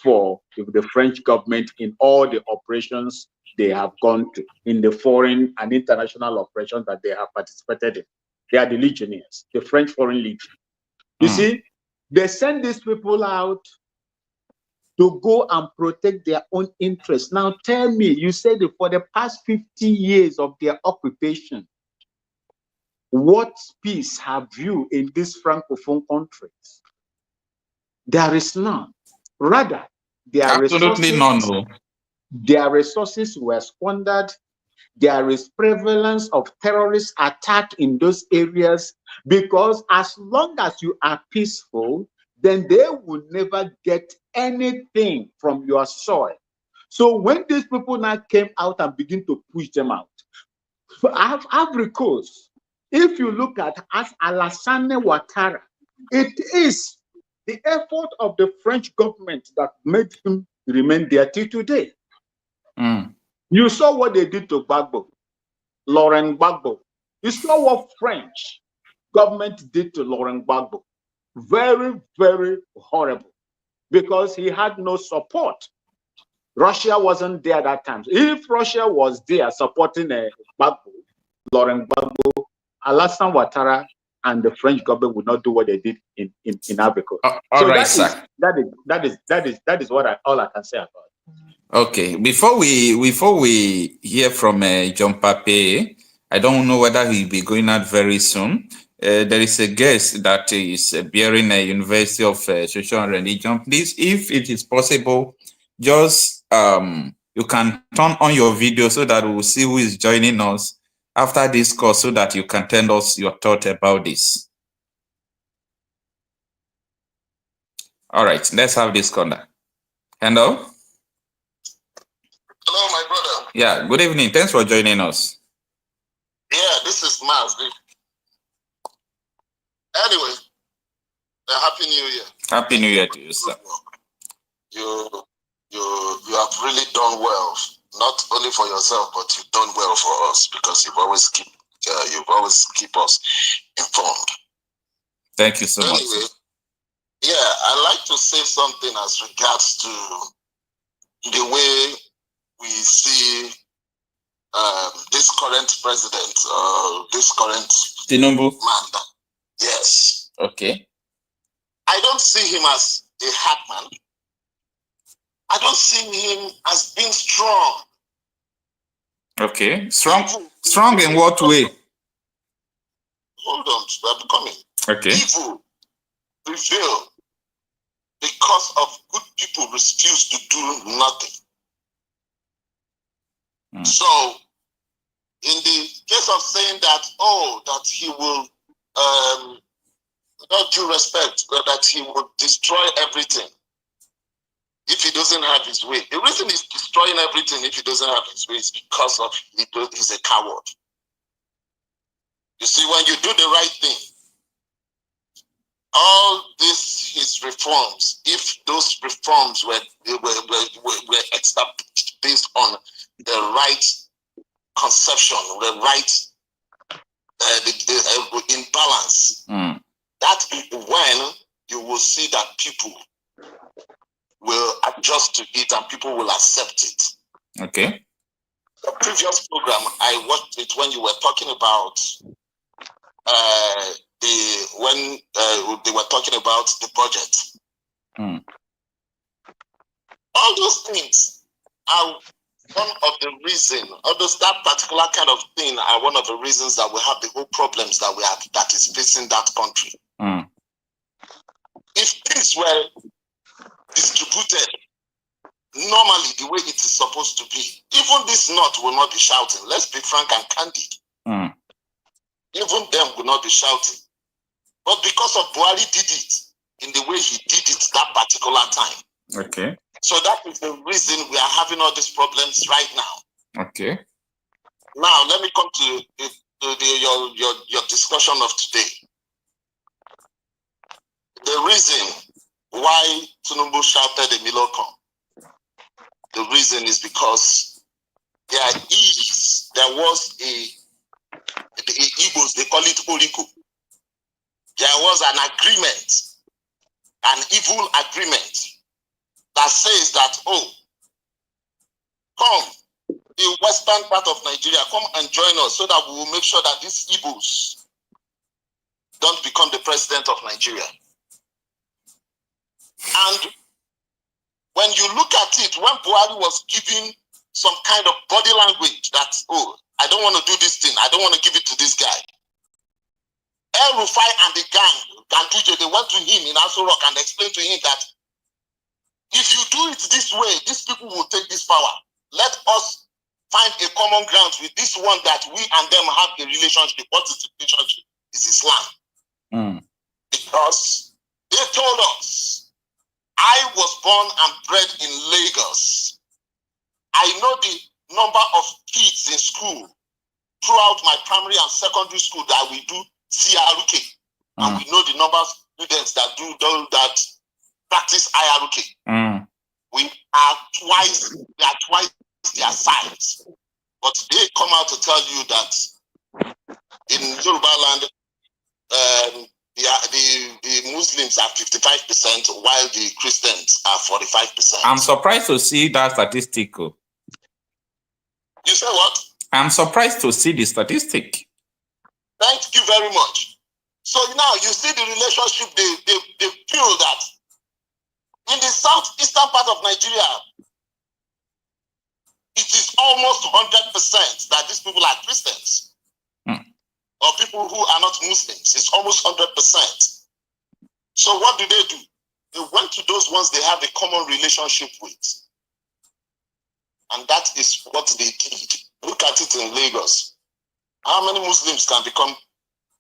for the French government in all the operations they have gone to, in the foreign and international operations that they have participated in. They are the Legionnaires, the French Foreign Legion. You see, they send these people out to go and protect their own interests. Now tell me, you said that for the past 50 years of their occupation, what peace have you in these Francophone countries? There is none. Rather, their resources were squandered. There is prevalence of terrorist attack in those areas, because as long as you are peaceful, then they will never get anything from your soil. So when these people now came out and begin to push them out, Ivory Coast, if you look at as Alassane Ouattara, it is the effort of the French government that made him remain there till today. You saw what they did to Gbagbo, Laurent Gbagbo. You saw what French government did to Laurent Gbagbo. Very, very horrible, because he had no support. Russia wasn't there at that time. If Russia was there supporting Gbagbo, Laurent Gbagbo, Alassane Ouattara and the French government would not do what they did in Africa.
All right, sir.
That is what all I can say about it.
Okay, before we hear from John Pape, I don't know whether he'll be going out very soon. There is a guest that is bearing a University of Social and Religion. Please, if it is possible, just you can turn on your video so that we'll see who is joining us after this course, so that you can tell us your thought about this. All right, let's have this corner. Hello?
Hello, my brother.
Yeah, good evening. Thanks for joining us.
Yeah, this is Maz. Anyway, Happy New Year.
Happy New Year to you, sir.
You have really done well, not only for yourself, but you've done well for us, because you've always keep us informed.
Thank you so much.
Anyway, yeah, I like to say something as regards to the way we see this current president, this current
Tinubu.
man. Yes.
Okay.
I don't see him as a hard man. I don't see him as being strong.
Okay. Strong in what way?
Hold on, I'm coming.
Okay.
Evil prevail because of good people refuse to do nothing. So, in the case of saying that, that he will, not due respect, but that he will destroy everything if he doesn't have his way. The reason he's destroying everything if he doesn't have his way is because of he's a coward. You see, when you do the right thing, all his reforms, if those reforms were established based on the right conception, the right in balance, that is when you will see that people will adjust to it and people will accept it.
Okay.
The previous program, I watched it when you were talking about when they were talking about the budget. All those things are one of the reasons, although that particular kind of thing are one of the reasons that we have the whole problems that we have that is facing that country. If things were distributed normally the way it is supposed to be, even this North will not be shouting. Let's be frank and candid. Even them will not be shouting. But because of Buhari did it in the way he did it that particular time.
Okay.
So that is the reason we are having all these problems right now.
Okay.
Now let me come to your discussion of today. The reason why Tinubu shouted a Milocom, the reason is because there was the Igbos, they call it Oriko. There was an agreement, an evil agreement that says that, come, the western part of Nigeria, come and join us so that we will make sure that these Igbos don't become the president of Nigeria. And when you look at it, when Buhari was giving some kind of body language that, I don't want to do this thing, I don't want to give it to this guy. El Rufai and the gang, Ganduje, they went to him in Aso Rock and explained to him that if you do it this way, these people will take this power. Let us find a common ground with this one that we and them have a relationship. What is the relationship? It's Islam. Because they told us, I was born and bred in Lagos. I know the number of kids in school throughout my primary and secondary school that we do CRK. And we know the number of students that do that practice IRK. We are twice their size. But they come out to tell you that in Yoruba land, the Muslims are 55%, while the Christians are 45%.
I'm surprised to see that statistic.
You say what?
I'm surprised to see the statistic.
Thank you very much. So now you see the relationship, they feel that in the southeastern part of Nigeria, it is almost 100% that these people are Christians. Or people who are not Muslims. It's almost 100%. So what do? They went to those ones they have a common relationship with. And that is what they did. Look at it in Lagos. How many Muslims can become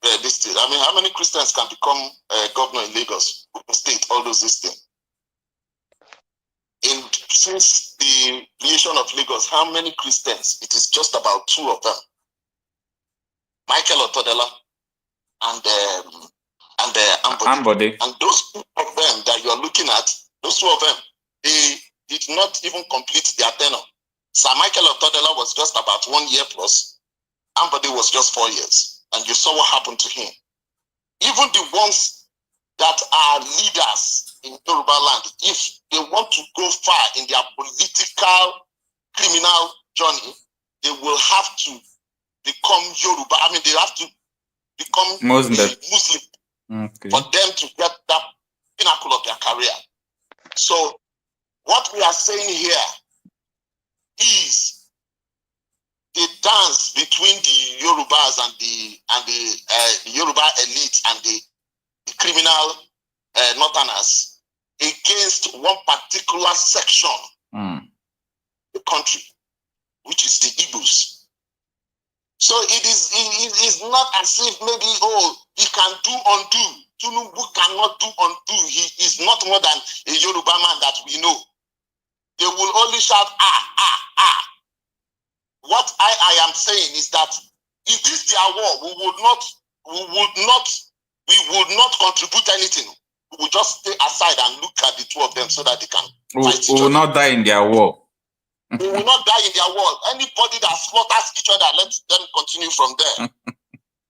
this state? I mean, how many Christians can become governor in Lagos, state, all those things? Since the creation of Lagos, how many Christians? It is just about 2 of them. Michael Otodela and Ambode. And those 2 of them that you are looking at, those 2 of them, they did not even complete their tenure. Sir Michael Otodela was just about 1 year plus. Ambode was just 4 years. And you saw what happened to him. Even the ones that are leaders in Yoruba land, if they want to go far in their political criminal journey, they will have to become Yoruba. I mean, they have to become Muslim for them to get that pinnacle of their career. So what we are saying here is the dance between the Yorubas and the Yoruba elite and the criminal northerners against one particular section of the country, which is the Igbos. So it is not as if maybe, oh, he can do undo. Tinubu cannot do undo. He is not more than a Yoruba man that we know. They will only shout, ah, ah, ah. What I am saying is that if this their war, we would not contribute anything. We will just stay aside and look at the two of them so that they can fight each other.
We will not die in their war.
We will not die in their war. Anybody that slaughters each other, let them continue from there.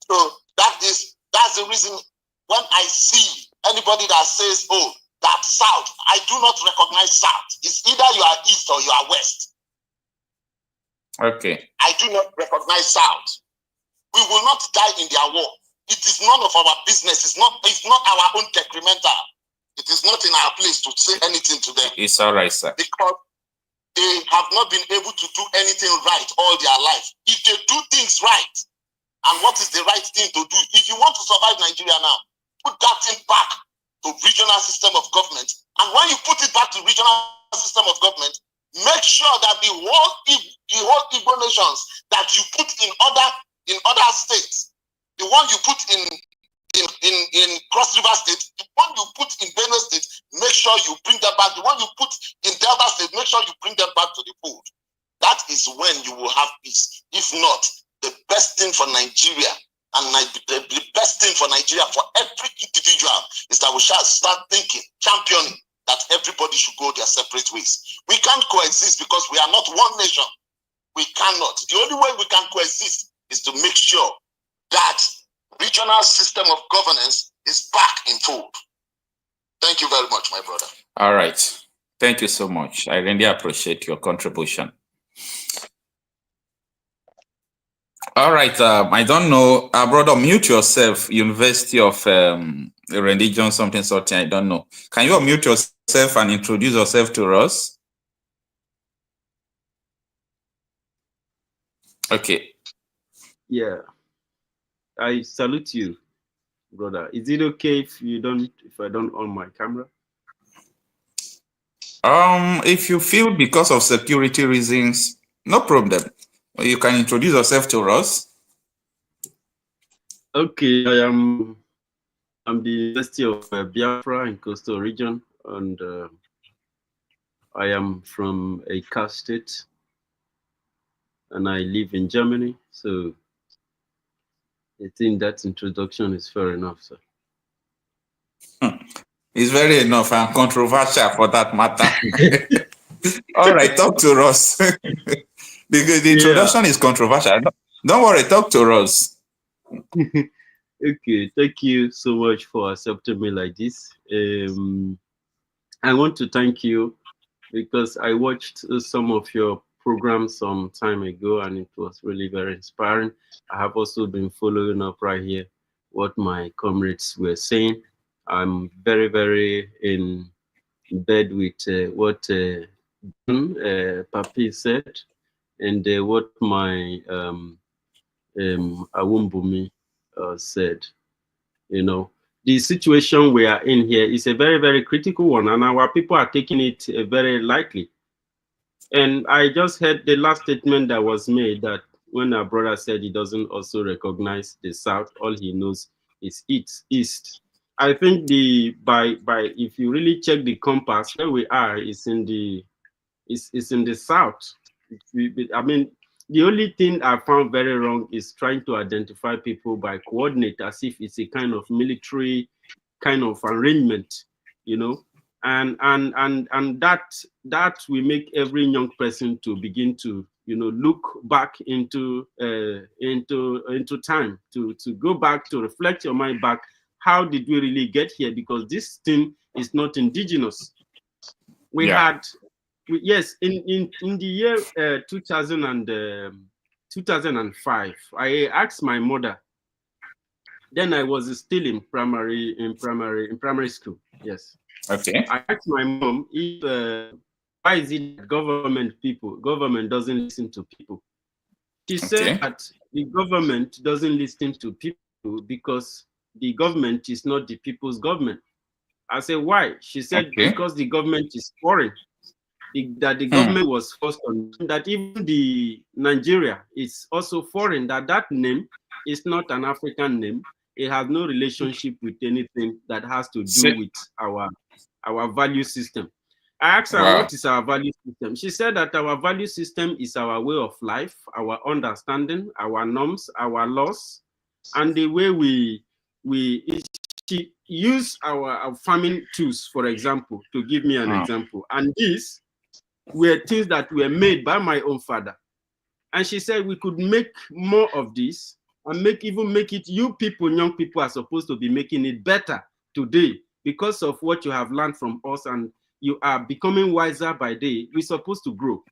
So that's the reason when I see anybody that says, oh, that South, I do not recognize South. It's either you are East or you are West.
Okay.
I do not recognize South. We will not die in their war. It is none of our business. It's not our own decremental. It is not in our place to say anything to them.
It's all right, sir.
Because they have not been able to do anything right all their life. If they do things right, and what is the right thing to do? If you want to survive Nigeria now, put that thing back to regional system of government. And when you put it back to regional system of government, make sure that the whole Igbo nations that you put in other states, the one you put in Cross River State, the one you put in Benue State, make sure you bring them back. The one you put in Delta State, make sure you bring them back to the fold. That is when you will have peace. If not, the best thing for Nigeria and the best thing for Nigeria for every individual is that we shall start thinking, championing that everybody should go their separate ways. We can't coexist because we are not one nation. We cannot. The only way we can coexist is to make sure that regional system of governance is back in fold. Thank you very much, my brother.
All right. Thank you so much. I really appreciate your contribution. All right. I don't know. Brother, mute yourself. University of Religion, something. I don't know. Can you unmute yourself and introduce yourself to us? Okay.
Yeah. I salute you, brother. Is it okay if I don't on my camera?
If you feel because of security reasons, no problem. You can introduce yourself to us.
Okay, I'm the University of Biafra in coastal region, and I am from Ekpa state, and I live in Germany. So I think that introduction is fair enough, sir.
It's very enough and controversial for that matter. All right, talk to us. Because the introduction is controversial. Don't worry, talk to us.
Okay, thank you so much for accepting me like this. I want to thank you because I watched some of your programs some time ago and it was really very inspiring. I have also been following up right here what my comrades were saying. I'm very, very in bed with what Papi said and what my Awumbumi said. You know, the situation we are in here is a very, very critical one, and our people are taking it very lightly. And I just heard the last statement that was made that when our brother said he doesn't also recognize the South, all he knows is East. I think if you really check the compass, where we are is in the South. I mean, the only thing I found very wrong is trying to identify people by coordinate as if it's a kind of military kind of arrangement, you know, and that will make every young person to begin to, you know, look back into time to go back to reflect your mind back. How did we really get here? Because this thing is not indigenous. We had. Yes, in the year 2005, I asked my mother. Then I was still in primary school. Yes.
Okay.
I asked my mom if why is it that government doesn't listen to people. She said that the government doesn't listen to people because the government is not the people's government. I said, why? She said, because the government is foreign. That the government was forced on, that even the Nigeria is also foreign, that name is not an African name. It has no relationship with anything that has to do with our value system. I asked her, what is our value system? She said that our value system is our way of life, our understanding, our norms, our laws, and the way we use our farming tools, for example, to give me an example. And these were things that were made by my own father. And she said we could make more of this and make it, you people, young people are supposed to be making it better today because of what you have learned from us, and you are becoming wiser by day. We're supposed to grow.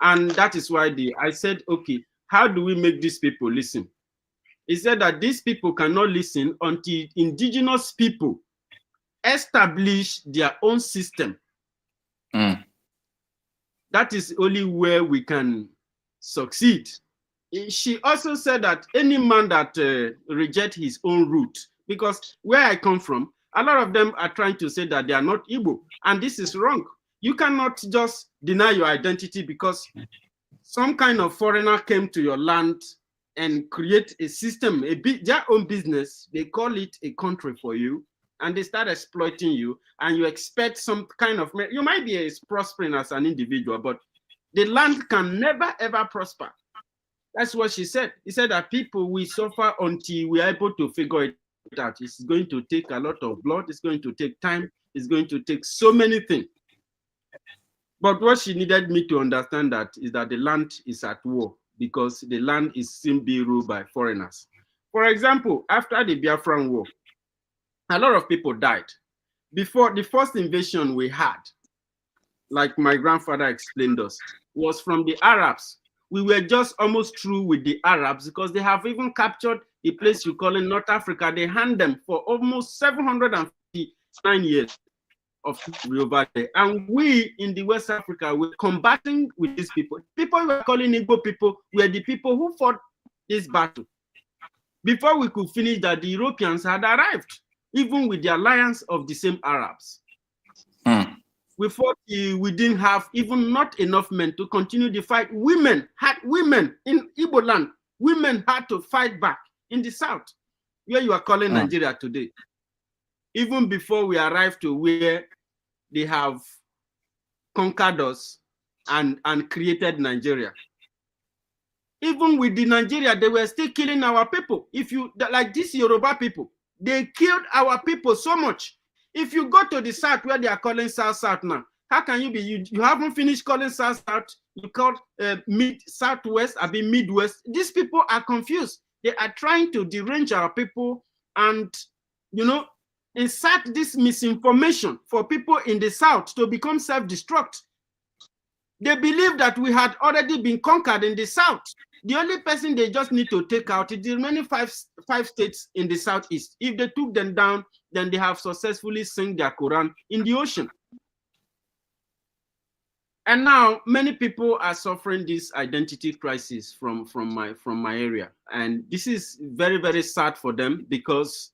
And that is why I said, okay, how do we make these people listen? He said that these people cannot listen until indigenous people establish their own system. That is only where we can succeed. She also said that any man that rejects his own root, because where I come from, a lot of them are trying to say that they are not Igbo, and this is wrong. You cannot just deny your identity because some kind of foreigner came to your land and create a system, their own business. They call it a country for you, and they start exploiting you, and you expect some kind of, you might be prospering as an individual, but the land can never ever prosper. That's what she said. He said that people will suffer until we are able to figure it out. It's going to take a lot of blood. It's going to take time. It's going to take so many things. But what she needed me to understand that is that the land is at war because the land is still being ruled by foreigners. For example, after the Biafran War, a lot of people died. Before the first invasion we had, like my grandfather explained us, was from the Arabs. We were just almost through with the Arabs because they have even captured the place you call in North Africa. They hand them for almost 759 years of over there. And we in the West Africa were combating with these people. People we were calling Igbo people were the people who fought this battle. Before we could finish that, the Europeans had arrived, even with the alliance of the same Arabs. We fought, we didn't have even not enough men to continue the fight. Women in Igbo land, women had to fight back in the south, where you are calling Nigeria today. Even before we arrived to where they have conquered us and created Nigeria. Even with the Nigeria, they were still killing our people. If you, like these Yoruba people, they killed our people so much. If you go to the south where they are calling South now, how can you be, you haven't finished calling South, you call Southwest, Midwest. These people are confused. They are trying to derange our people and, insert this misinformation for people in the south to become self-destruct. They believe that we had already been conquered in the south. The only person they just need to take out is the remaining five states in the southeast. If they took them down, then they have successfully sunk their Quran in the ocean. And now many people are suffering this identity crisis from my area. And this is very, very sad for them because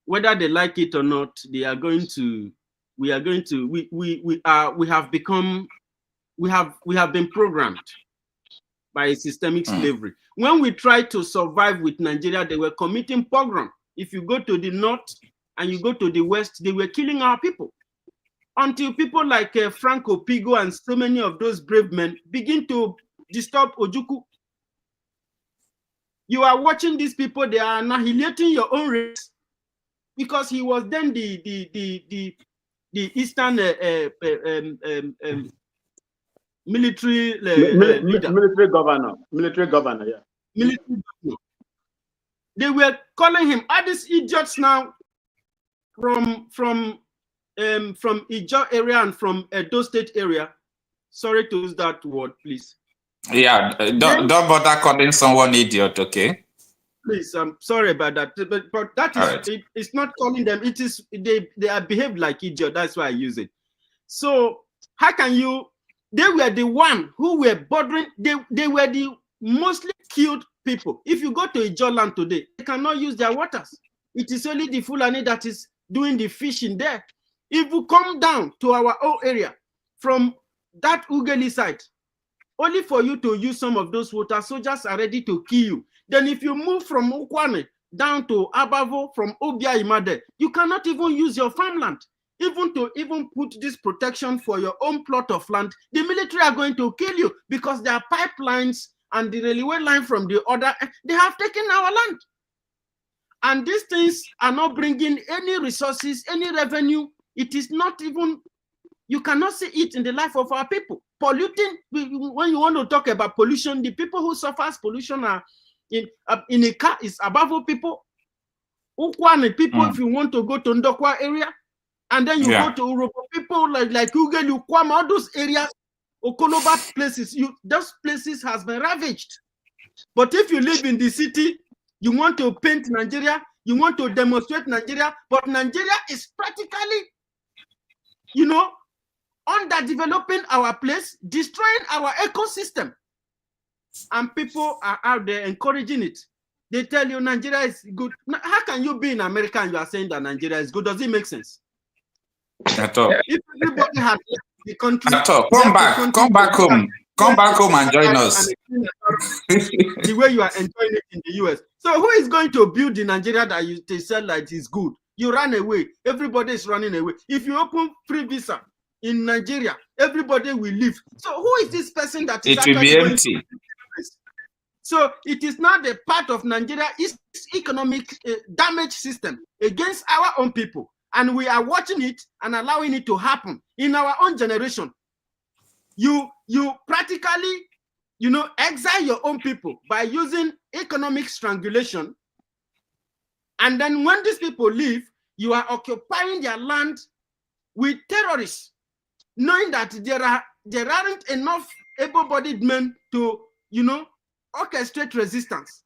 whether they like it or not, we have been programmed by systemic slavery. When we tried to survive with Nigeria, they were committing pogrom. If you go to the north and you go to the west, they were killing our people. Until people like Franco Pigo and so many of those brave men begin to disturb Ojukwu. You are watching these people, they are annihilating your own race because he was then the Eastern military leader.
Military governor, yeah. Military governor.
They were calling him, all these idiots now from Ijo area and from Edo State area. Sorry to use that word, please.
Yeah, don't bother calling someone idiot, okay?
Please, I'm sorry about that, but that is right. It's not calling them. It is they are behaved like idiot. That's why I use it. So how can you? They were the one who were bothering. They were the mostly killed people. If you go to Ijo land today, they cannot use their waters. it is only the Fulani that is doing the fishing there. If you come down to our own area from that Ugeli side, only for you to use some of those water, soldiers are ready to kill you. Then if you move from Ukwane down to Abavo, from Obia Imade, you cannot even use your farmland. Even to put this protection for your own plot of land, the military are going to kill you because there are pipelines and the railway line from the other, they have taken our land. And these things are not bringing any resources, any revenue. It is not even, you cannot see it in the life of our people. Polluting, when you want to talk about pollution, the people who suffer pollution are in a car is Abavo people. Ukwane people, if you want to go to Ndokwa area, and then you go to Urobo people like Ugeli, Ukwama, all those areas, Okoloba places, those places has been ravaged. But if you live in the city, you want to paint Nigeria, you want to demonstrate Nigeria, but Nigeria is practically, you know, underdeveloping our place, destroying our ecosystem. And people are out there encouraging it. They tell you Nigeria is good. How can you be in America and you are saying that Nigeria is good? Does it make sense?
At all.
If everybody had left the country,
at all. Come back home and join us.
The way you are enjoying it in the US. So who is going to build the Nigeria that they said like is good? You run away. Everybody is running away. If you open free visa in Nigeria, everybody will leave. So who is this person that is
it will be empty?
So it is not a part of Nigeria's economic damage system against our own people. And we are watching it and allowing it to happen in our own generation. You practically, you know, exile your own people by using economic strangulation. And then when these people leave, you are occupying their land with terrorists, knowing that there aren't enough able-bodied men to, you know, orchestrate resistance.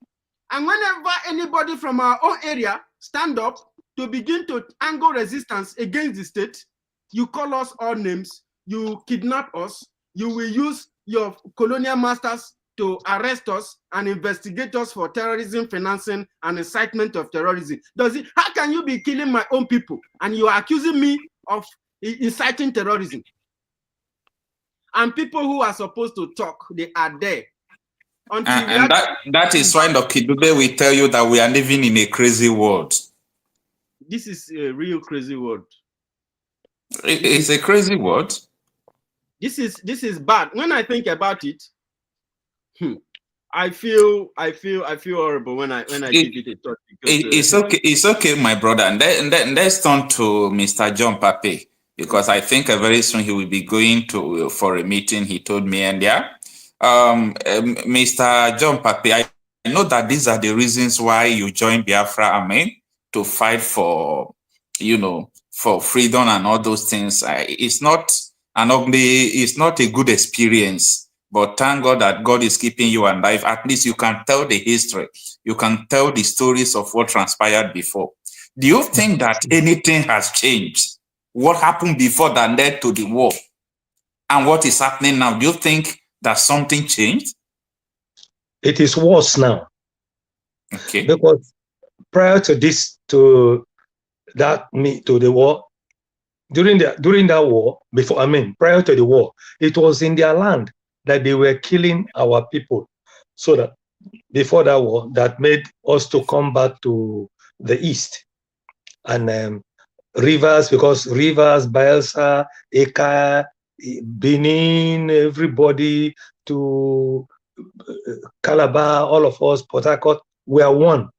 And whenever anybody from our own area stand up to begin to angle resistance against the state, you call us all names, you kidnap us, you will use your colonial masters to arrest us and investigate us for terrorism, financing, and incitement of terrorism. How can you be killing my own people and you are accusing me of inciting terrorism? And people who are supposed to talk, they are there.
And that is why Dr. Dube will tell you that we are living in a crazy world.
This is a real crazy world.
It's a crazy world.
This is bad. When I think about it, I feel horrible when I give it a thought.
It's okay, my brother. And then let's turn to Mr. John Pape, because I think very soon he will be going for a meeting. He told me earlier. Mr. John Pape, I know that these are the reasons why you joined Biafra Army to fight for, you know, for freedom and all those things. It's not a good experience, but thank God that God is keeping you alive. At least you can tell the history. You can tell the stories of what transpired before. Do you think that anything has changed? What happened before that led to the war? And what is happening now? Do you think that something changed?
It is worse now.
Okay.
Because prior to this, to the war, during that war, prior to the war, it was in their land that they were killing our people. So that before that war, that made us to come back to the east. And rivers, because rivers, Bayelsa, Ekpa, Benin, everybody to Calabar, all of us, Port Harcourt, we are one.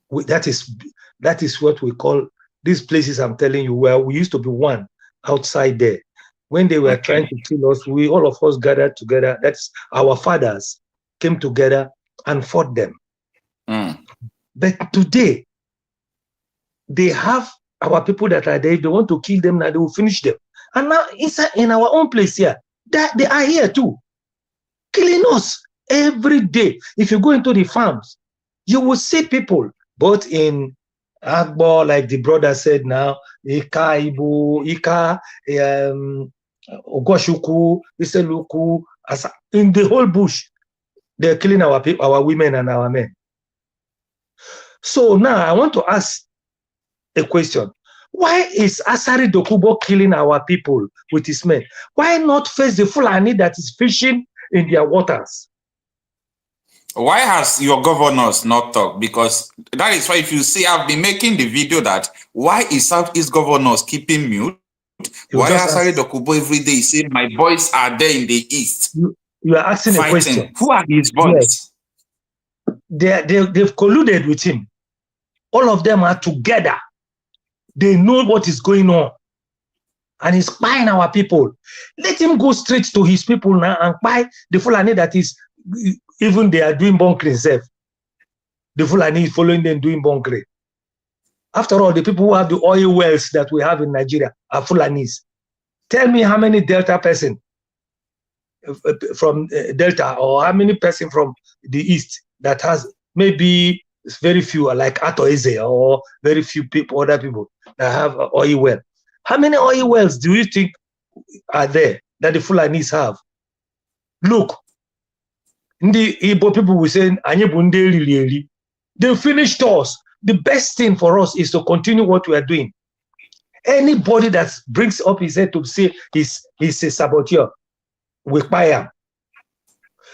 That is what we call these places I'm telling you, where we used to be one outside there. When they were trying to kill us, all of us gathered together. That's our fathers came together and fought them. But today, they have our people that are there. If they want to kill them now, they will finish them. And now inside in our own place here, they are here too, killing us every day. If you go into the farms, you will see people, both in Agbo, like the brother said now, Ika, Igbo, Ika, Ogoshuku, Iseluku, in the whole bush, they're killing our people, our women and our men. So now I want to ask a question. Why is Asari Dokubo killing our people with his men? Why not face the Fulani that is fishing in their waters?
Why has your governors not talked? Because that is why, if you see, I've been making the video that why is Southeast governors keeping mute? Why Asari Dokubo every day saying my boys are there in the east?
You are asking
fighting.
A question.
Who are his boys?
Yes. They've colluded with him. All of them are together. They know what is going on. And he's spying our people. Let him go straight to his people now and buy the Fulani that is, even they are doing bunkering itself. The Fulani is following them doing bunkering. After all, the people who have the oil wells that we have in Nigeria are Fulanis. Tell me how many Delta person from Delta, or how many person from the East that has, maybe it's very few, like Ato Eze, or very few people, other people that have oil well. How many oil wells do you think are there that the Fulanis have? Look, the Igbo people will say, they finished us. The best thing for us is to continue what we are doing. Anybody that brings up his head to say he's a saboteur, we buy him.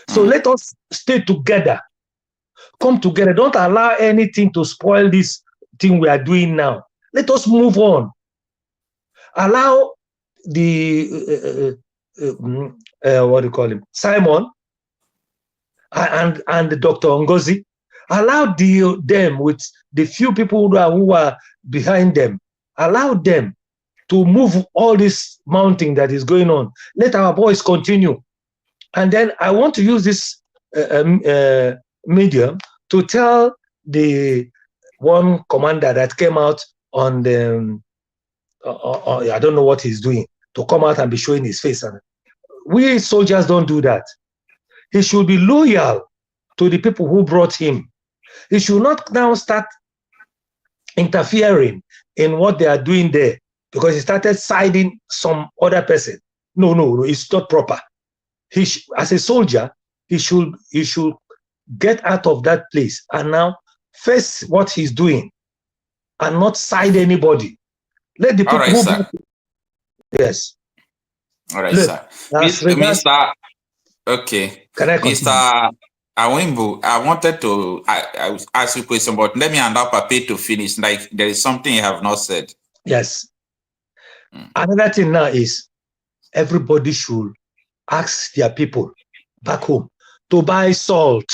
So let us stay together. Come together. Don't allow anything to spoil this thing we are doing now. Let us move on. Allow the what do you call him, Simon, and the Dr. Ngozi. Allow them with the few people who are behind them. Allow them to move all this mounting that is going on. Let our boys continue. And then I want to use this medium to tell the one commander that came out on the I don't know what he's doing, to come out and be showing his face. And we soldiers don't do that. He should be loyal to the people who brought him. He should not now start interfering in what they are doing there, because he started siding some other person. No, it's not proper. As a soldier, he should get out of that place and now face what he's doing and not side anybody. Let the people.
All right, sir.
Yes.
All right, sir. Mr. Okay.
Can I continue?
Mr. Awimbu, I wanted to I ask you a question, but let me allow Pape to finish. Like, there is something you have not said.
Yes. Another thing now is everybody should ask their people back home to buy salt.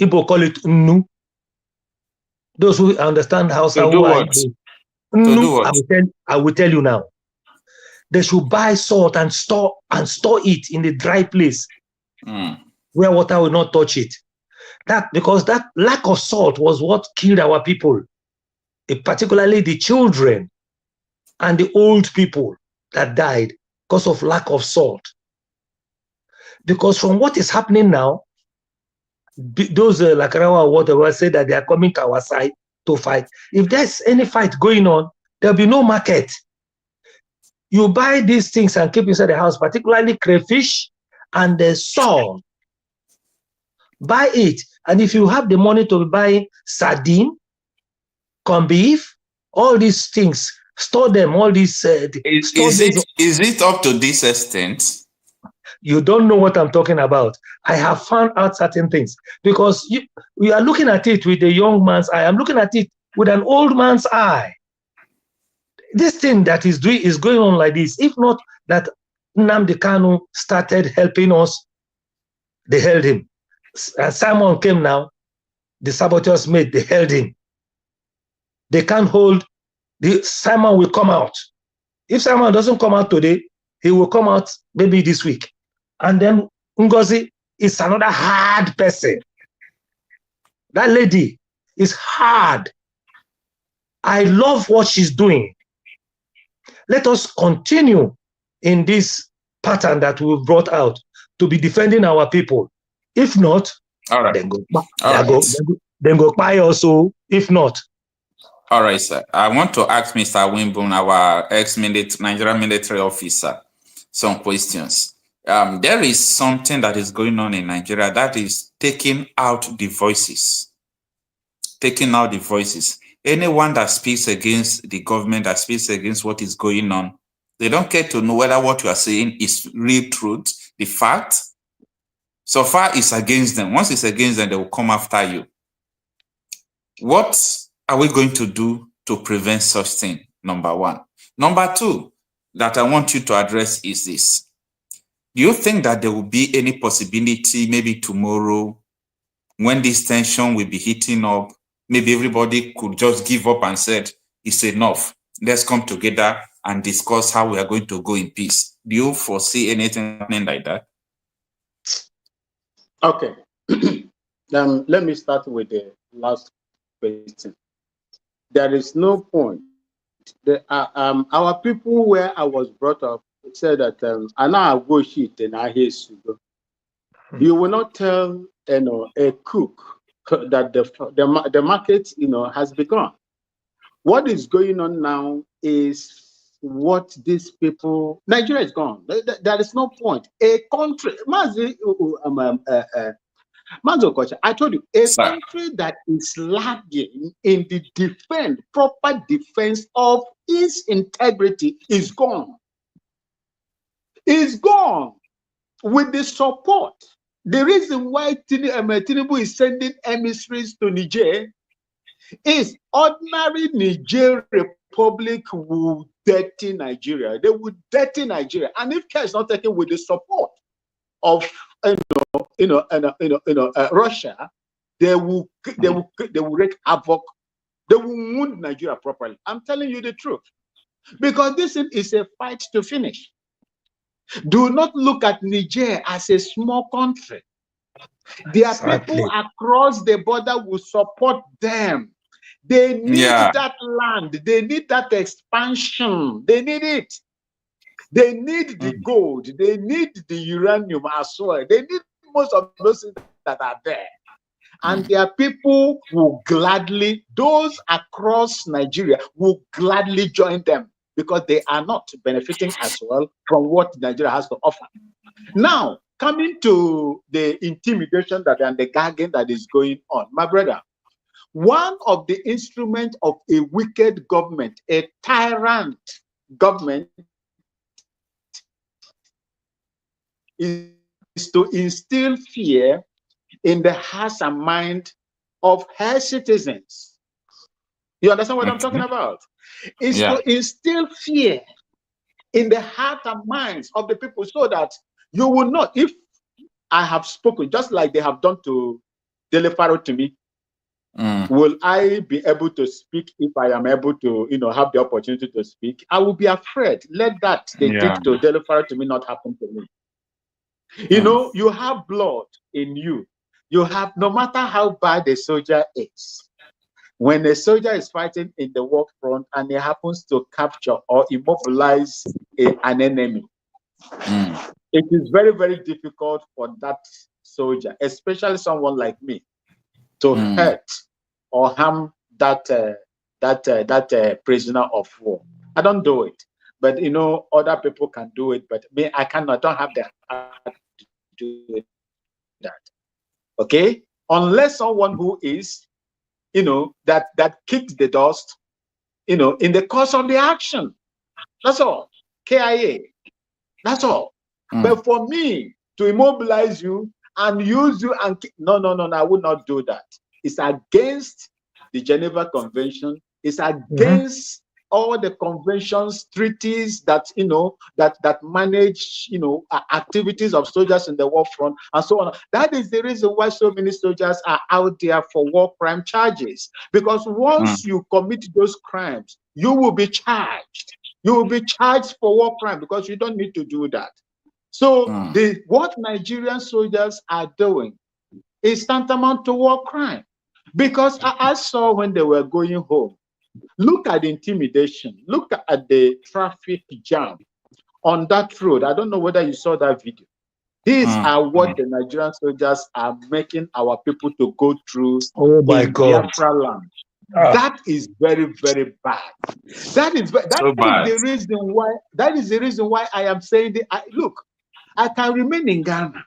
Igbo call it Nnu. Those who understand Hausa,
to do what?
I will tell you now. They should buy salt and store it in the dry place where water will not touch it. Because that lack of salt was what killed our people, particularly the children and the old people that died because of lack of salt. Because from what is happening now, those like Rawa or whatever say that they are coming to our side to fight. If there's any fight going on, there'll be no market. You buy these things and keep inside the house, particularly crayfish and the salt. Buy it. And if you have the money to buy sardine, corned beef, all these things, store them, all these.
Is it up to this extent?
You don't know what I'm talking about. I have found out certain things, because we are looking at it with a young man's eye. I'm looking at it with an old man's eye. This thing that is going on like this. If not that Nnamdi Kanu started helping us, they held him. And Simon came now, the saboteurs made, they held him. They can't hold, Simon will come out. If Simon doesn't come out today, he will come out maybe this week. And then Ngozi is another hard person. That lady is hard. I love what she's doing. Let us continue in this pattern that we've brought out to be defending our people. If not,
all right,
then go buy also. If not.
All right, sir. I want to ask Mr. Wimbun, our ex-Nigerian military officer, some questions. There is something that is going on in Nigeria that is taking out the voices taking out the voices. Anyone that speaks against the government, that speaks against what is going on, they don't care to know whether what you are saying is real truth, the fact. So far, it's against them. Once it's against them, they will come after you. What are we going to do to prevent such thing? Number one. Number two, that I want you to address is this. Do you think that there will be any possibility, maybe tomorrow, when this tension will be heating up, maybe everybody could just give up and said, it's enough. Let's come together and discuss how we are going to go in peace. Do you foresee anything happening like that?
Okay. Let me start with the last question. There is no point. Our people where I was brought up said that I go shit and I hear you. You will not tell a cook that the market has begun. What is going on now is what these people. Nigeria is gone. There is no point. A country, I told you, a country that is lagging in the proper defense of its integrity is gone. Is gone with the support. The reason why Tinubu is sending emissaries to Niger is ordinary Niger Republic will dirty Nigeria. They would dirty Nigeria, and if care is not taken with the support of Russia, they will wreak havoc. They will wound Nigeria properly. I'm telling you the truth, because this is a fight to finish. Do not look at Niger as a small country. Their people across the border will support them. They need that land. They need that expansion. They need it. They need the gold. They need the uranium as well. They need most of those things that are there. And their people will gladly, those across Nigeria will gladly join them, because they are not benefiting as well from what Nigeria has to offer. Now, coming to the intimidation and the gagging that is going on, my brother, one of the instruments of a wicked government, a tyrant government, is to instill fear in the hearts and mind of her citizens. You understand what I'm talking about? It's to instill fear in the heart and minds of the people, so that you will not, if I have spoken, just like they have done to Delefaro to me, will I be able to speak if I am able to, have the opportunity to speak? I will be afraid. Let that they did to Delefaro to me not happen to me. You have blood in you. You have, no matter how bad a soldier is, when a soldier is fighting in the war front and he happens to capture or immobilize an enemy, it is very, very difficult for that soldier, especially someone like me, to hurt or harm that prisoner of war. I don't do it, but other people can do it. But me, I cannot. I don't have the heart to do that. Okay, unless someone who is, that kicked the dust, in the course of the action. That's all. KIA. That's all. But for me to immobilize you and use you and no, I would not do that. It's against the Geneva Convention. It's against all the conventions, treaties that that manage activities of soldiers in the war front and so on. That is the reason why so many soldiers are out there for war crime charges. Because once you commit those crimes, you will be charged. You will be charged for war crime, because you don't need to do that. So what Nigerian soldiers are doing is tantamount to war crime. Because I saw when they were going home, look at the intimidation. Look at the traffic jam on that road. I don't know whether you saw that video. These are what the Nigerian soldiers are making our people to go through in Biafra land. That is very, very bad. That is the reason why. That is the reason why I am saying that. Look, I can remain in Ghana.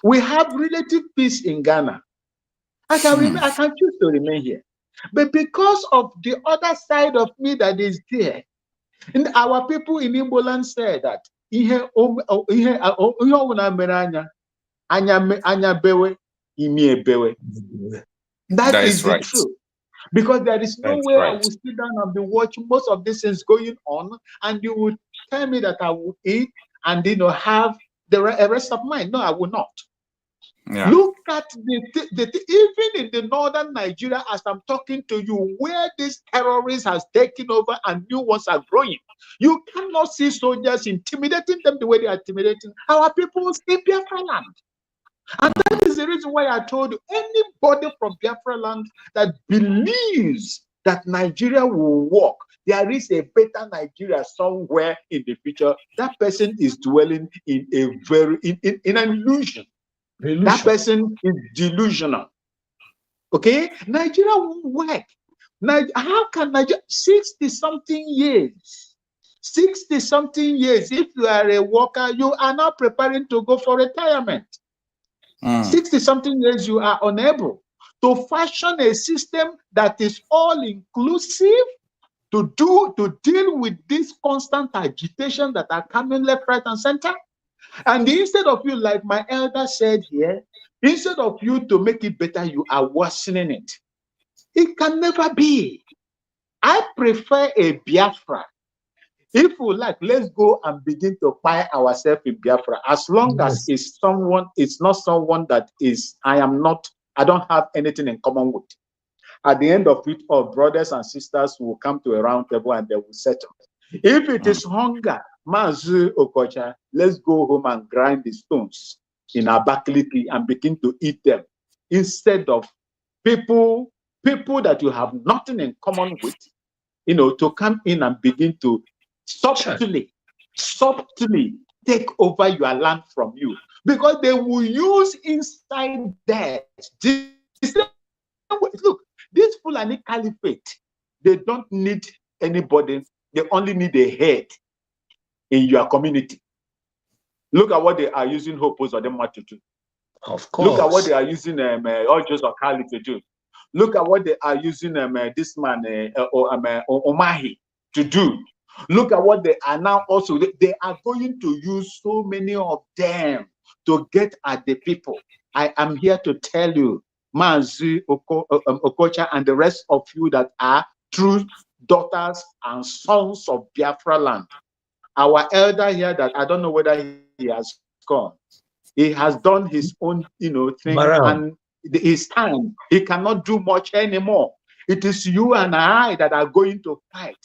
We have relative peace in Ghana. I can choose to remain here. But because of the other side of me that is there, and our people in Igbo land said that that is the
right.
truth. Because there is no
That's
way
right.
I will sit down and be watching most of these things going on, and you would tell me that I will eat and have the rest of mine. No, I will not.
Yeah.
Look at even in the northern Nigeria, as I'm talking to you, where this terrorist has taken over and new ones are growing. You cannot see soldiers intimidating them the way they are intimidating our people in Biafra land. And that is the reason why I told you, anybody from Biafra land that believes that Nigeria will work, there is a better Nigeria somewhere in the future, that person is dwelling in an illusion. That person is delusional. Okay? Nigeria won't work. How can Nigeria, 60-something years, 60-something years, if you are a worker, you are now preparing to go for retirement. 60-something years, you are unable to fashion a system that is all-inclusive to deal with this constant agitation that are coming left, right, and center. And instead of you, like my elder said here, instead of you to make it better, you are worsening it. It can never be. I prefer a Biafra. If we like, let's go and begin to buy ourselves in Biafra. As long as it's not someone that is, I don't have anything in common with. At the end of it all, brothers and sisters will come to a round table and they will settle. If it is hunger, Mazu Okocha, let's go home and grind the stones in Abakaliki and begin to eat them. Instead of people that you have nothing in common with, to come in and begin to subtly take over your land from you. Because they will use inside that. Look, this Fulani Caliphate, they don't need anybody. They only need a head in your community. Look at what they are using Hopos or them to do.
Of course.
Look at what they are using Ojos or Kali to do. Look at what they are using this man Omahi to do. Look at what they are now also. They are going to use so many of them to get at the people. I am here to tell you, Mazi Okocha and the rest of you that are true daughters and sons of Biafra land. Our elder here, that I don't know whether he has gone. He has done his own, thing, and his time. He cannot do much anymore. It is you and I that are going to fight.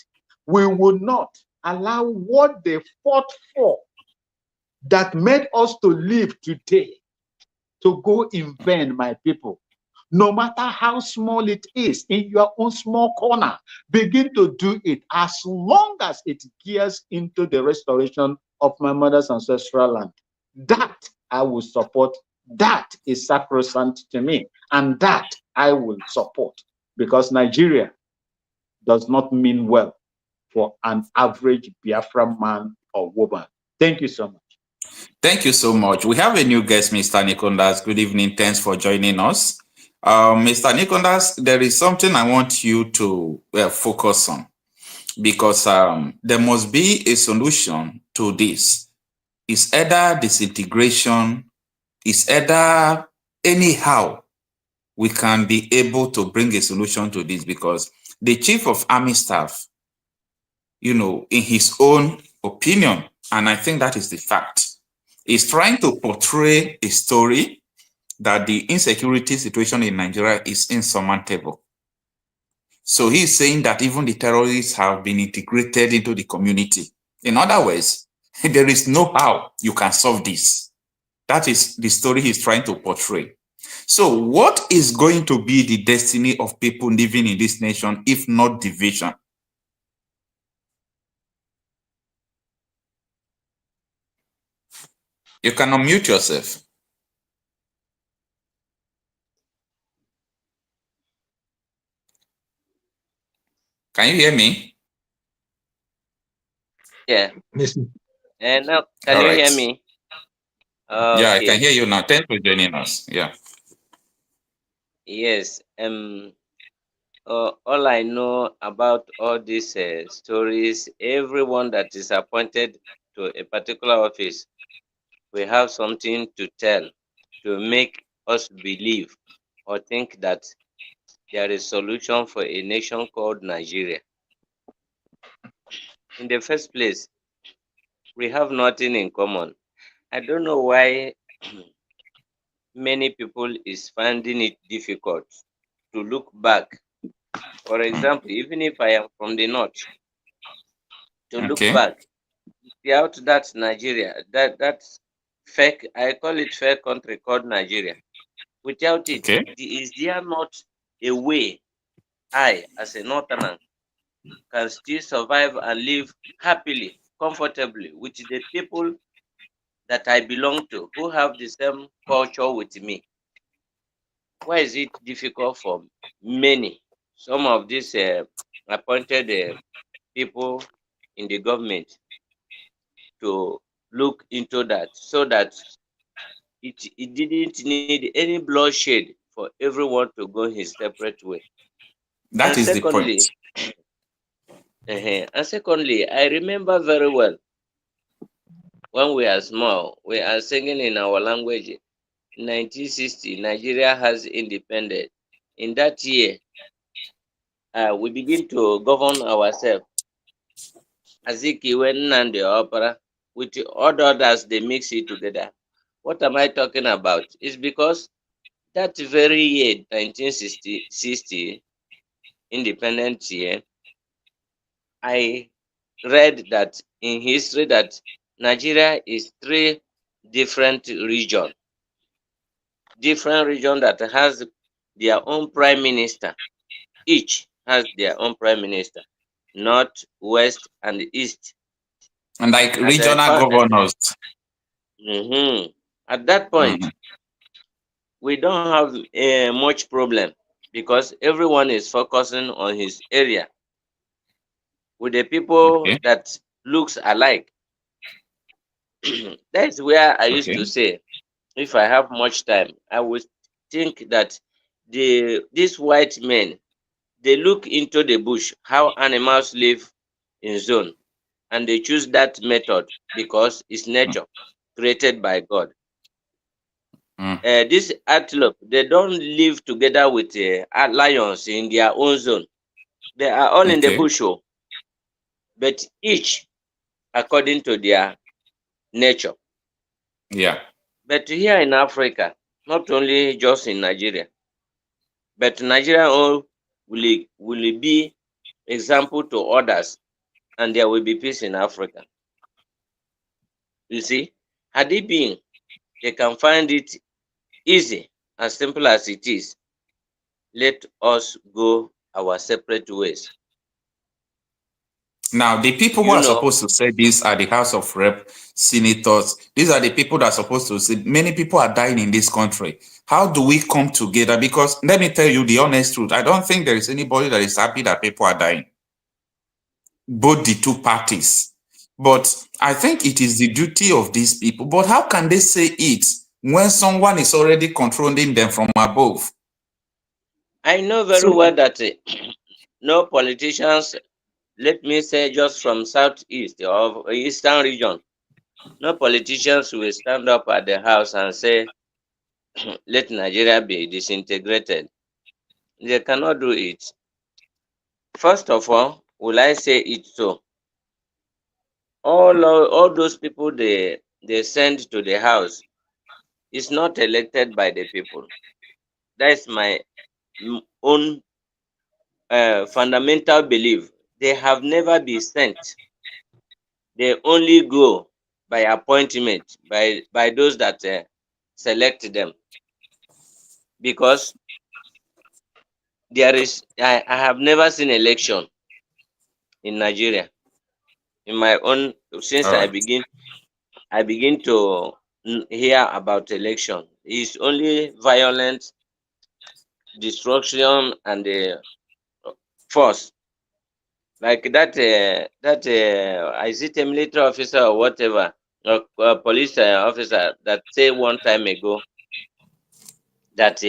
We will not allow what they fought for, that made us to live today, to go in vain, my people. No matter how small it is, in your own small corner, begin to do it, as long as it gears into the restoration of my mother's ancestral land. That I will support. That is sacrosanct to me, and that I will support, because Nigeria does not mean well for an average Biafra man or woman. Thank you so much.
Thank you so much. We have a new guest, Mr. Nikondas. Good evening. Thanks for joining us. Mr. Nikondas, there is something I want you to focus on, because there must be a solution to this. It's either disintegration, it's either anyhow we can be able to bring a solution to this, because the Chief of Army Staff, in his own opinion, and I think that is the fact, is trying to portray a story that the insecurity situation in Nigeria is insurmountable. So he's saying that even the terrorists have been integrated into the community. In other words, there is no how you can solve this. That is the story he's trying to portray. So what is going to be the destiny of people living in this nation, if not division? You can unmute yourself. Can you hear me?
Yeah. And now, can
All
you
right.
hear me?
Yeah, I can hear you now. Thanks for joining us. Yeah.
Yes. All I know about all these stories, everyone that is appointed to a particular office, we have something to tell to make us believe or think that there is solution for a nation called Nigeria. In the first place, we have nothing in common. I don't know why many people is finding it difficult to look back. For example, even if I am from the north, to look
Okay.
back, out that Nigeria, that's fake, I call it fake country called Nigeria. Without it,
Okay.
is there not a way I, as a northerner, can still survive and live happily, comfortably with the people that I belong to, who have the same culture with me? Why is it difficult for many, some of these appointed people in the government, to look into that, so that it didn't need any bloodshed for everyone to go his separate way?
That
And
is the point.
secondly, I remember very well when we are small, we are singing in our language. 1960, Nigeria has independence. In that year, we begin to govern ourselves. Azikiwe, Nnamdi, Opera, with the others, they mix it together. What am I talking about? It's because that very year, 1960, independent year, I read that in history that Nigeria is three different regions that has their own prime minister. Each has their own prime minister, north, west, and east.
And like
As I
regional
found,
governors.
at that point,
Mhm.
we don't have much problem because everyone is focusing on his area with the people
Okay.
that looks alike. That's where I used to
Okay.
say, if I have much time, I would think that these white men, they look into the bush, how animals live in zone, and they choose that method because it's nature created by God.
Mm.
This antelope, they don't live together with lions in their own zone. They are all in the
Okay.
bush, but each according to their nature.
Yeah.
But here in Africa, not only just in Nigeria, but Nigeria all will be example to others, and there will be peace in Africa. You see, had it been, they can find it easy, as simple as it is. Let us go our separate ways.
Now, the people who
You
are
know,
supposed to say this are the House of Rep, senators. These are the people that are supposed to say, many people are dying in this country. How do we come together? Because let me tell you the honest truth. I don't think there is anybody that is happy that people are dying. Both the two parties. But I think it is the duty of these people. But how can they say it when someone is already controlling them from above?
I know very
So,
well that no politicians, let me say just from southeast or eastern region, no politicians will stand up at the house and say, let Nigeria be disintegrated. They cannot do it. First of all, will I say it so? All those people they send to the house is not elected by the people. That's my own fundamental belief. They have never been sent. They only go by appointment by those that select them. Because I have never seen election in Nigeria. In my own, since
all right.
I begin to hear about election. It's only violence, destruction, and force. Like is it a military officer or whatever, or police officer that say one time ago that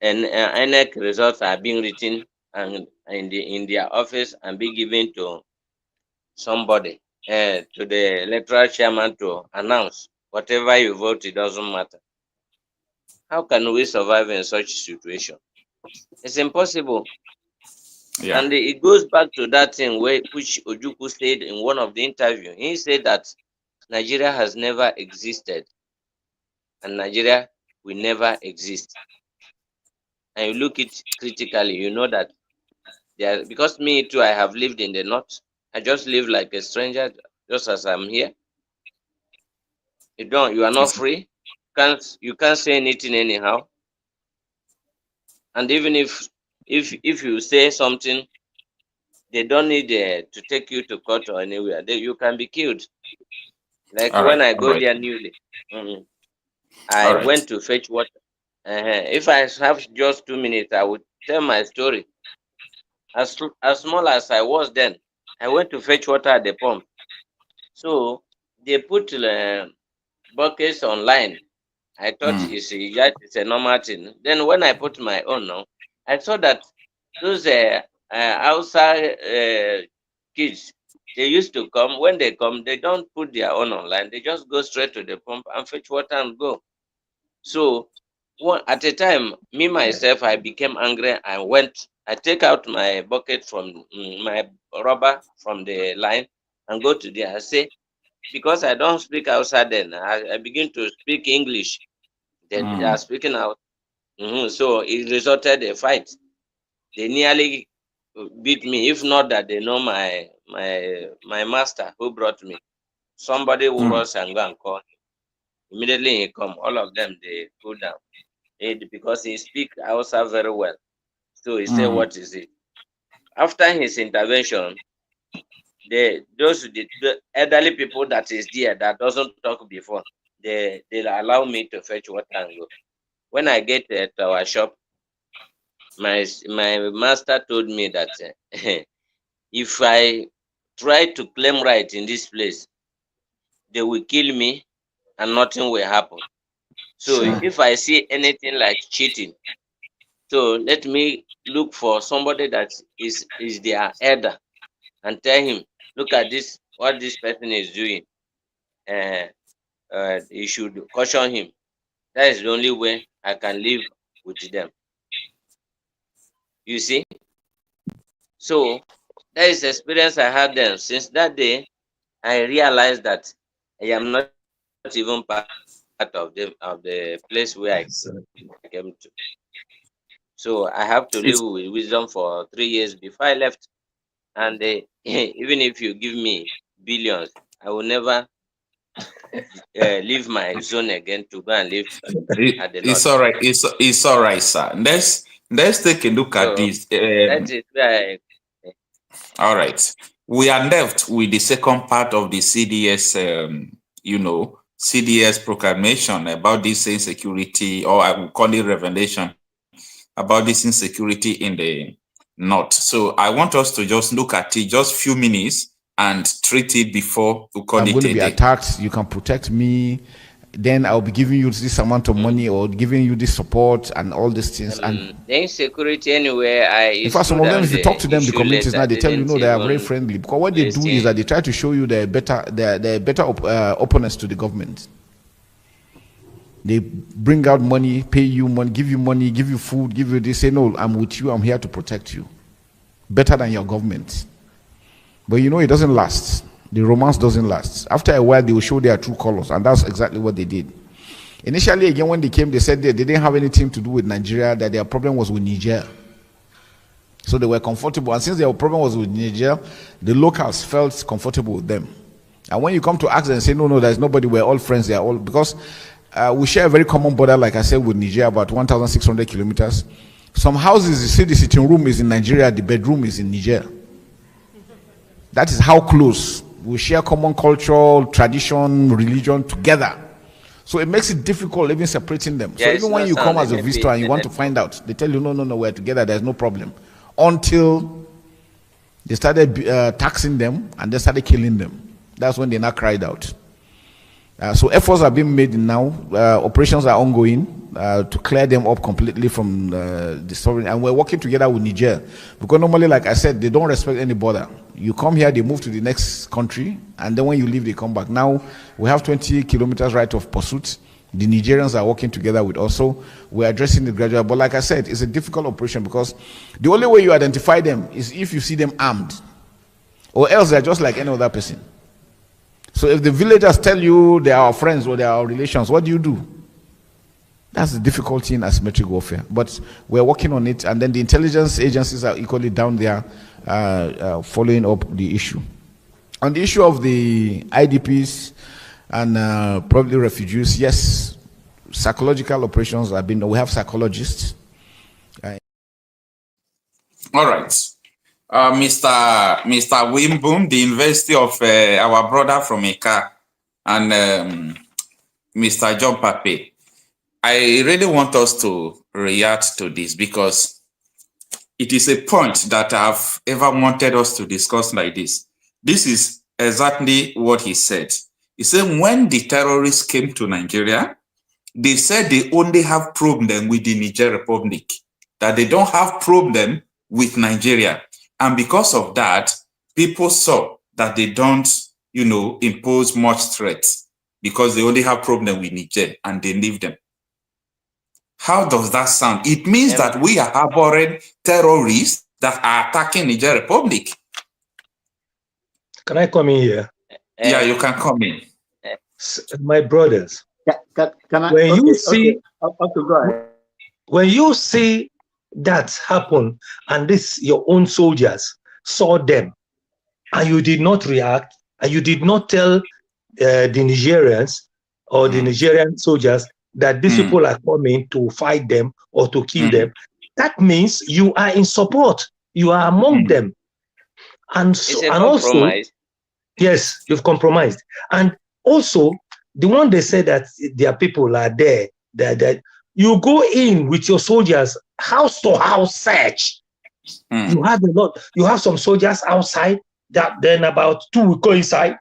and INEC results are being written and in their office and be given to somebody, to the electoral chairman to announce whatever you vote, it doesn't matter. How can we survive in such a situation? It's impossible.
Yeah.
And it goes back to that thing which Ojukwu said in one of the interviews. He said that Nigeria has never existed and Nigeria will never exist. And you look it critically, you know that because me too, I have lived in the north. I just live like a stranger, just as I'm here. You are not free. You can't say anything anyhow. And even if you say something, they don't need to take you to court or anywhere. You can be killed. Like when I go there newly, I went to fetch water. If I have just 2 minutes, I would tell my story. As small as I was then, I went to fetch water at the pump. So they put buckets online. I thought it's a normal thing. Then when I put my own now, I saw that those outside kids, they used to come. When they come, they don't put their own online. They just go straight to the pump and fetch water and go. So at a time, me myself, I became angry. I take out my bucket from my rubber from the line and go to there. I say, because I don't speak outside then, I begin to speak English. Then they are speaking out. So it resulted in a fight. They nearly beat me. If not that they know my master who brought me. Somebody who rush and go and call him. Immediately he come. All of them, they go down. Because he speak Hausa very well. So he said, what is it? After his intervention, the elderly people that is there that doesn't talk before, they allow me to fetch water and go. When I get to our shop, my master told me that if I try to claim right in this place, they will kill me and nothing will happen. So if I see anything like cheating, so let me look for somebody that is their elder and tell him, look at this, what this person is doing. You should caution him. That is the only way I can live with them. You see? So that is the experience I had then. Since that day, I realized that I am not even part of the place where I came to. So I have to live with wisdom for 3 years before I left. And even if you give me billions, I will never leave my zone again to go and live at the north.
It's all right. It's all right, sir. Let's take a look at this.
That is where
all right. We are left with the second part of the CDS, CDS proclamation about this insecurity, or I will call it revelation, about this insecurity in the north. So I want us to just look at it just few minutes and treat it before we call it a day.
I'm going to be attacked. You can protect me. Then I'll be giving you this amount of money or giving you this support and all these things. And
the insecurity anywhere.
in fact, some of them, if you talk to them, the communities now, they tell you, no, they are very friendly. Because what they do is that they try to show you they're better opponents to the government. They bring out money, pay you money, give you food, give you this. Say, no, I'm with you. I'm here to protect you. Better than your government. But you know, it doesn't last. The romance doesn't last. After a while, they will show their true colors, and that's exactly what they did. Initially, again, when they came, they said they didn't have anything to do with Nigeria, that their problem was with Niger. So they were comfortable. And since their problem was with Niger, the locals felt comfortable with them. And when you come to ask them and say, no, there's nobody, we're all friends, they're all, because we share a very common border, like I said, with Niger, about 1,600 kilometers. Some houses, you see, the sitting room is in Nigeria, the bedroom is in Niger. That is how close. We share common culture, tradition, religion together. So it makes it difficult even separating them. So even when you come as a visitor and you want to find out, they tell you, no, we're together, there's no problem. Until they started taxing them and they started killing them. That's when they now cried out. So efforts are being made now. Operations are ongoing to clear them up completely from the sovereign. And we're working together with Niger. Because normally, like I said, they don't respect any border. You come here, they move to the next country. And then when you leave, they come back. Now, we have 20 kilometers right of pursuit. The Nigerians are working together with us. So we're addressing it gradually. But like I said, it's a difficult operation because the only way you identify them is if you see them armed. Or else they're just like any other person. So if the villagers tell you they are our friends or they are our relations, what do you do? That's the difficulty in asymmetric warfare. But we're working on it, and then the intelligence agencies are equally down there following up the issue. On the issue of the IDPs and probably refugees, yes, psychological operations have been, we have psychologists.
All right. Mr. Wimboom, the University of our brother from Ekpa, and Mr. John Pape, I really want us to react to this because it is a point that I've ever wanted us to discuss like this. This is exactly what he said. He said when the terrorists came to Nigeria, they said they only have problem with the Niger Republic, that they don't have problem with Nigeria. And because of that, people saw that they don't, impose much threats because they only have problem with Niger and they leave them. How does that sound? It means that we are harboring terrorists that are attacking Niger Republic.
Can I come in here?
Yeah, you can come in.
My brothers,
can I?
When you see,
go ahead.
When you see that happen, and this your own soldiers saw them, and you did not react, and you did not tell the Nigerians or the Nigerian soldiers that these people are coming to fight them or to kill them, that means you are in support. You are among them, and so, and also, yes, you've compromised. And also, the one they say that their people are there, that you go in with your soldiers, house to house search. You have a lot. You have some soldiers outside. That then about 2 will go inside.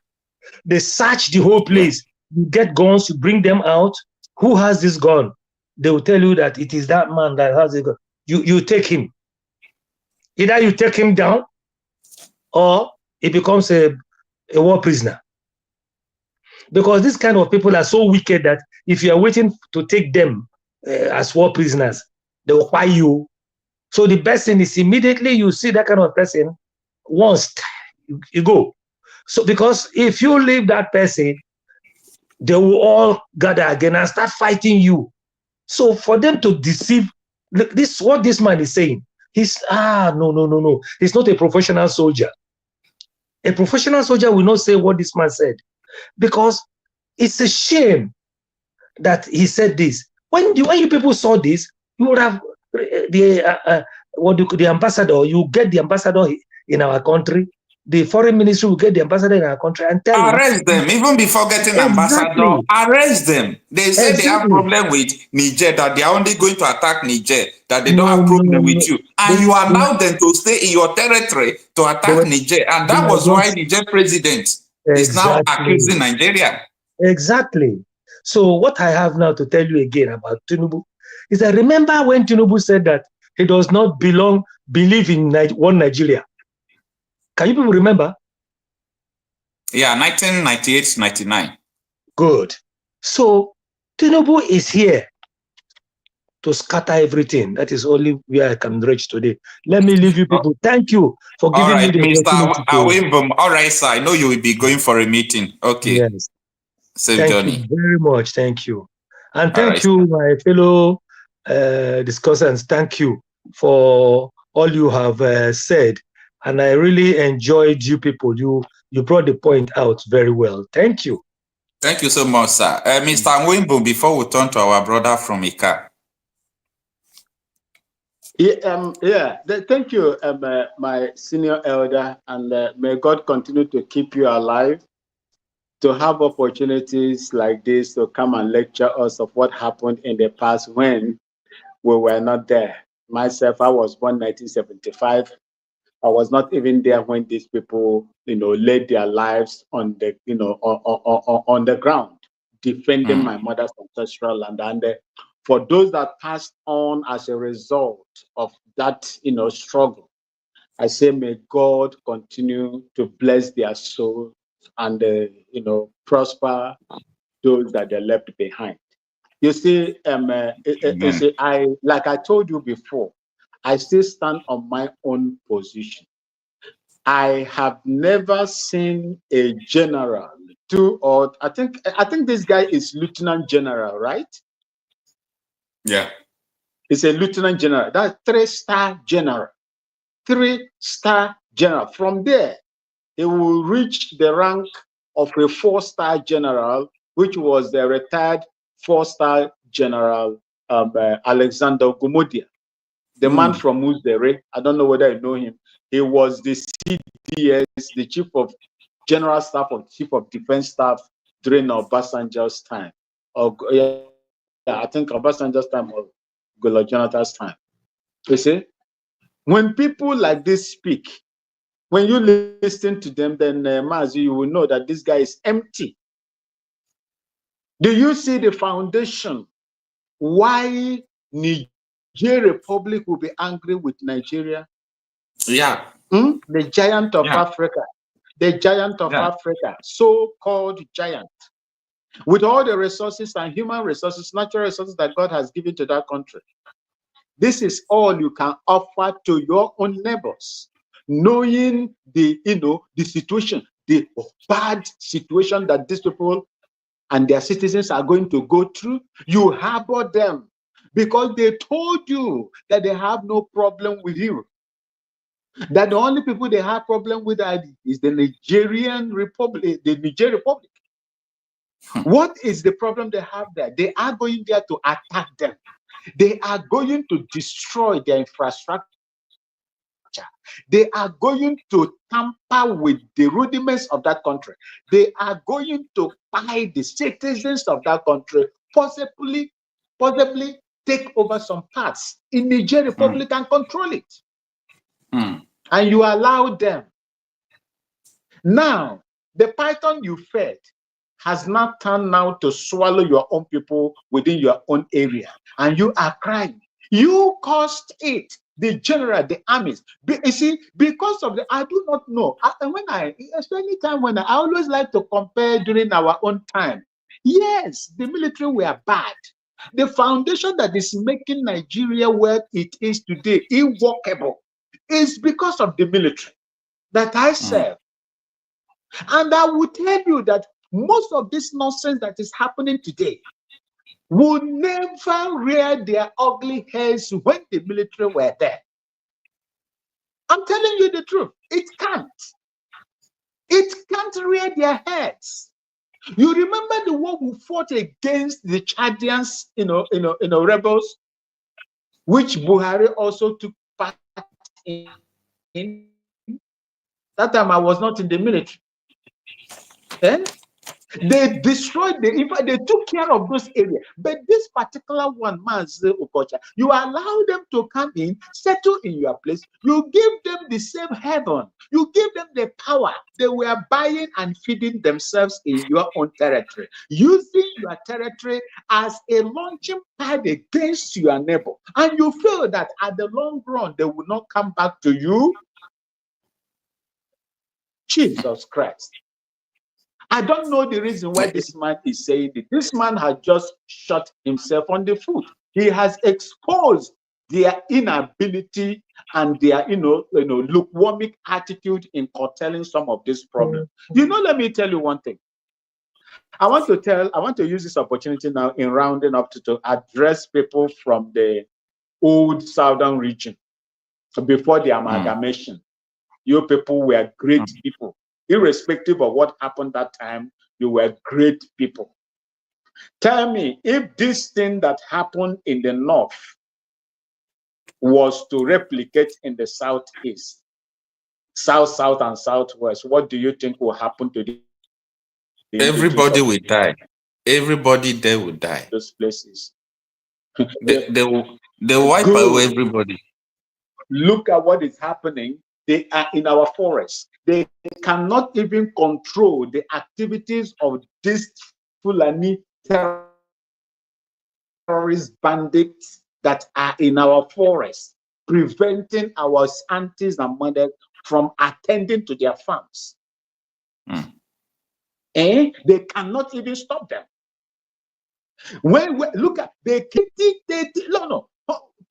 They search the whole place. You get guns. You bring them out. Who has this gun? They will tell you that it is that man that has it. You take him. Either you take him down, or he becomes a war prisoner. Because these kind of people are so wicked that if you are waiting to take them as war prisoners, they will fire you. So the best thing is immediately you see that kind of person, once you go. So because if you leave that person, they will all gather again and start fighting you. So for them to deceive, look, this what this man is saying. He's no. He's not a professional soldier. A professional soldier will not say what this man said, because it's a shame that he said this. When you people saw this, you would have the ambassador. You get the ambassador in our country. The foreign ministry will get the ambassador in our country and tell
arrest them even before getting ambassador. Arrest them. They say they have problem with Niger, that they are only going to attack Niger, that they don't have problem with you, and you allow them to stay in your territory to attack Niger, and that was why Niger president is now accusing Nigeria.
Exactly. So what I have now to tell you again about Tinubu is that remember when Tinubu said that he does not believe in one Nigeria. Can you people remember?
Yeah, 1998, 99.
Good. So Tinubu is here to scatter everything. That is only where I can reach today. Let me leave you people. Thank you for giving me the opportunity.
All right, sir. I know you will be going for a meeting. Okay.
Yes.
Same journey.
Thank you very much. Thank you. And thank you, my fellow discussants. Thank you for all you have said. And I really enjoyed you people. You brought the point out very well. Thank you.
Thank you so much, sir. Mr. Wimbo, before we turn to our brother from Ekpa.
Thank you, my senior elder, and may God continue to keep you alive, to have opportunities like this to come and lecture us of what happened in the past when we were not there. Myself, I was born 1975. I was not even there when these people, laid their lives on the, on the ground. defending my mother's ancestral land. And for those that passed on as a result of that, struggle, I say, may God continue to bless their souls and, prosper those that they left behind. You see, like I told you before, I still stand on my own position. I have never seen a general I think this guy is Lieutenant General, right?
Yeah.
He's a Lieutenant General. That's 3-star general. 3-star general. From there, he will reach the rank of a 4-star general, which was the retired 4-star general Alexander Gomodia, the man from Uzdere. I don't know whether you know him. He was the CDS, the Chief of General Staff of Chief of Defense Staff during Obasanjo's time. I think Obasanjo's time or Goodluck Jonathan's time. You see, when people like this speak, when you listen to them, then Mazi, you will know that this guy is empty. Do you see the foundation why Niger Republic will be angry with Nigeria?
Yeah.
The giant of Africa. The giant of Africa, so-called giant, with all the resources and human resources, natural resources that God has given to that country. This is all you can offer to your own neighbors, knowing the situation, the bad situation that these people and their citizens are going to go through. You harbor them because they told you that they have no problem with you. That the only people they have problem with is the Nigerian Republic, the Niger Republic. What is the problem they have there? They are going there to attack them. They are going to destroy their infrastructure. They are going to tamper with the rudiments of that country. They are going to buy the citizens of that country, possibly take over some parts in Niger Republic and control it. And you allow them. Now, the python you fed has not turned now to swallow your own people within your own area. And you are crying. You caused it. The general, the armies. You see, because of I do not know. Especially time when I always like to compare during our own time. Yes, the military were bad. The foundation that is making Nigeria where it is today, unworkable, is because of the military that I serve. And I will tell you that most of this nonsense that is happening today would never rear their ugly heads when the military were there. I'm telling you the truth. It can't. It can't rear their heads. You remember the war we fought against the Chadians, rebels, which Buhari also took part in. That time I was not in the military. They destroyed they took care of those areas. But this particular one, you allow them to come in, settle in your place. You give them the same heaven. You give them the power. They were buying and feeding themselves in your own territory, using your territory as a launching pad against your neighbor. And you feel that at the long run, they will not come back to you. Jesus Christ. I don't know the reason why this man is saying it. This man has just shot himself on the foot. He has exposed their inability and their, lukewarm attitude in curtailing some of this problem. Let me tell you one thing. I want to use this opportunity now in rounding up to address people from the old southern region before the amalgamation. You people were great people. Irrespective of what happened that time, you were great people. Tell me, if this thing that happened in the north was to replicate in the southeast, south, and southwest, what do you think will happen to the
everybody will die. Everybody there will die.
Those places.
They will wipe away everybody.
Look at what is happening. They are in our forests. They cannot even control the activities of these Fulani terrorist bandits that are in our forests, preventing our aunties and mothers from attending to their farms. And they cannot even stop them. When we look at the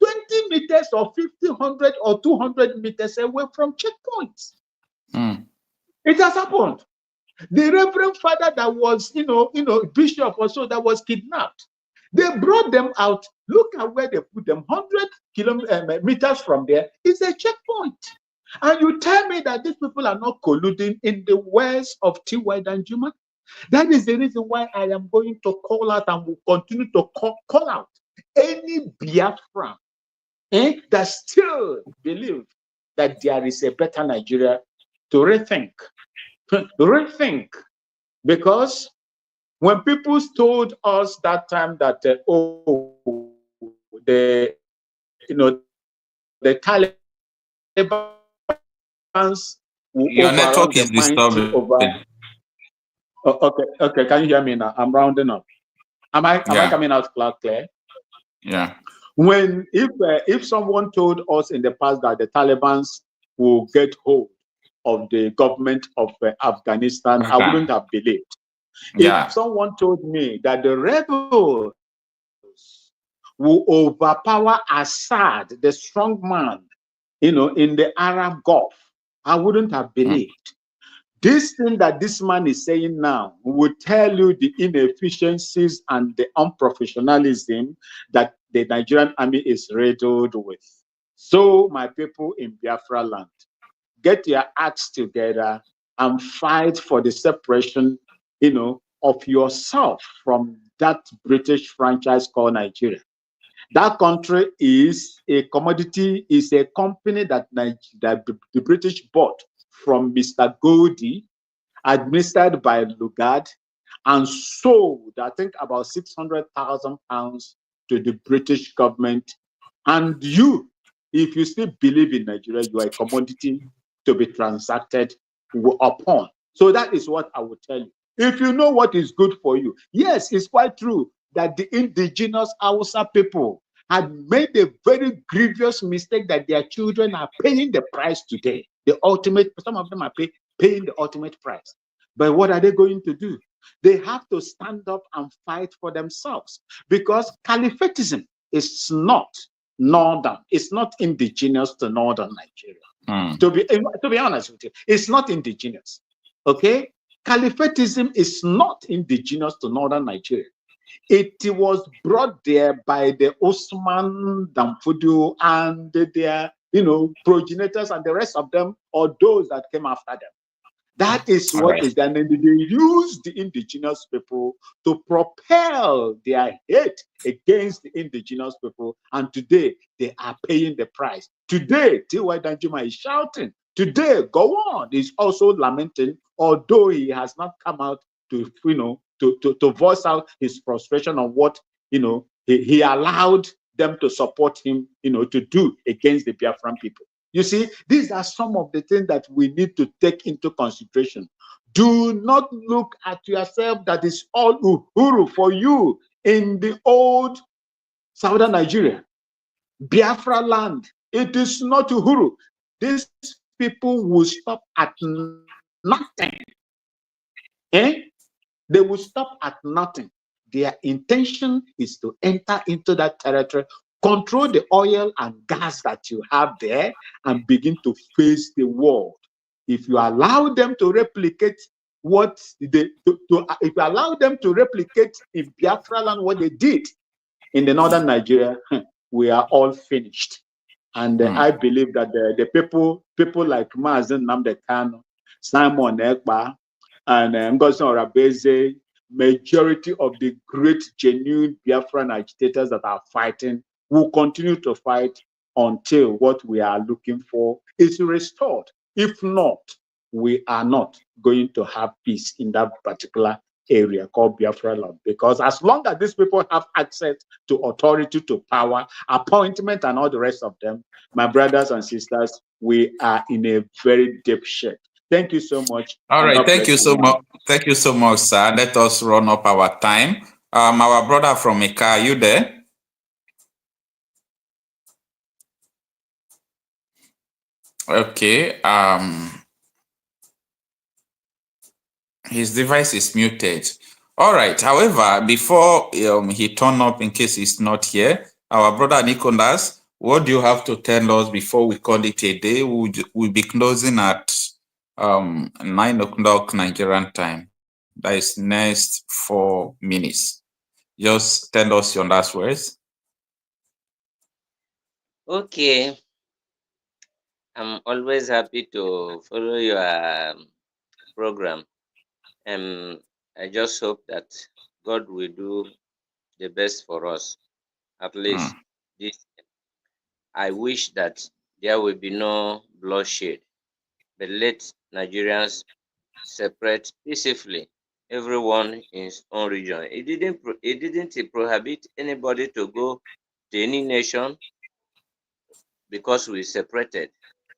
20 meters or 50, 100 or 200 meters away from checkpoints. It has happened. The Reverend Father that was, bishop or so that was kidnapped, they brought them out. Look at where they put them. 100 meters from there is a checkpoint. And you tell me that these people are not colluding in the words of T.Y. Danjuma? That is the reason why I am going to call out and will continue to call out any Biafra that still believe that there is a better Nigeria to rethink. Rethink. Because when people told us that time that, the Taliban
your network is disturbing.
Okay. Can you hear me now? I'm rounding up. Am I coming out clear?
Yeah.
When if someone told us in the past that the Taliban will get hold of the government of Afghanistan, I wouldn't have believed.
Yeah.
If someone told me that the rebels will overpower Assad, the strong man, in the Arab Gulf, I wouldn't have believed. This thing that this man is saying now will tell you the inefficiencies and the unprofessionalism that the Nigerian army is riddled with. So, my people in Biafra land, get your acts together and fight for the separation, of yourself from that British franchise called Nigeria. That country is a commodity, is a company that the British bought from Mr. Goldie, administered by Lugard, and sold, I think, about 600,000 pounds to the British government. And you, if you still believe in Nigeria, you are a commodity to be transacted upon. So that is what I would tell you. If you know what is good for you, yes, it's quite true that the indigenous Hausa people had made a very grievous mistake that their children are paying the price today. Some of them are paying the ultimate price. But what are they going to do? They have to stand up and fight for themselves, because caliphatism is not northern. It's not indigenous to northern Nigeria. To be honest with you, it's not indigenous. Okay? Caliphatism is not indigenous to northern Nigeria. It was brought there by the Osman Damfudu and their, progenitors and the rest of them, or those that came after them. That is what is done. And they use the indigenous people to propel their hate against the indigenous people. And today, they are paying the price. Today, T.Y. Danjuma is shouting. Today, go on, is also lamenting, although he has not come out to, to voice out his frustration on what, he allowed them to support him, to do against the Biafran people. You see, these are some of the things that we need to take into consideration. Do not look at yourself that is all Uhuru for you in the old southern Nigeria. Biafra land, it is not Uhuru. These people will stop at nothing. They will stop at nothing. Their intention is to enter into that territory, control the oil and gas that you have there, and begin to face the world. If you allow them to replicate if you allow them to replicate in Biafra land what they did in the northern Nigeria, we are all finished. And I believe that the people like Mazen Nnamdi Kanu, Simon Ekpa, and Ngozi Orabeze, majority of the great genuine Biafran agitators that are fighting will continue to fight until what we are looking for is restored. If not, we are not going to have peace in that particular area called Biafra land. Because as long as these people have access to authority, to power, appointment, and all the rest of them, my brothers and sisters, we are in a very deep shape. Thank you so much.
All right, thank you so much. Thank you so much, sir. Let us run up our time. Our brother from Ekpa, are you there? Okay. His device is muted. All right. However, before he turn up, in case he's not here, our brother Nicholas, what do you have to tell us before we call it a day? We'll be closing at 9 o'clock Nigerian time. That is next 4 minutes. Just tell us your last words.
Okay. I'm always happy to follow your program. I just hope that God will do the best for us. At least this, I wish that there will be no bloodshed, but let Nigerians separate peacefully, everyone in his own region. It didn't prohibit anybody to go to any nation because we separated.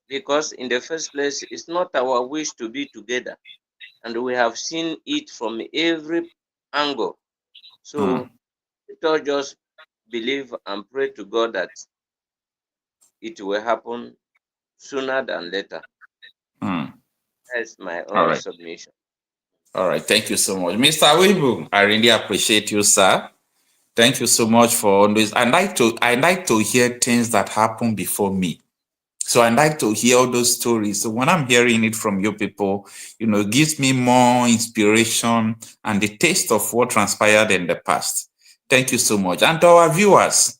Because in the first place, it's not our wish to be together, and we have seen it from every angle. So let us just believe and pray to God that it will happen sooner than later. That's my own submission.
All right. Thank you so much. Mr. Wibu, I really appreciate you, sir. Thank you so much for always. I like to hear things that happen before me. So I like to hear all those stories. So when I'm hearing it from you people, it gives me more inspiration and the taste of what transpired in the past. Thank you so much. And to our viewers,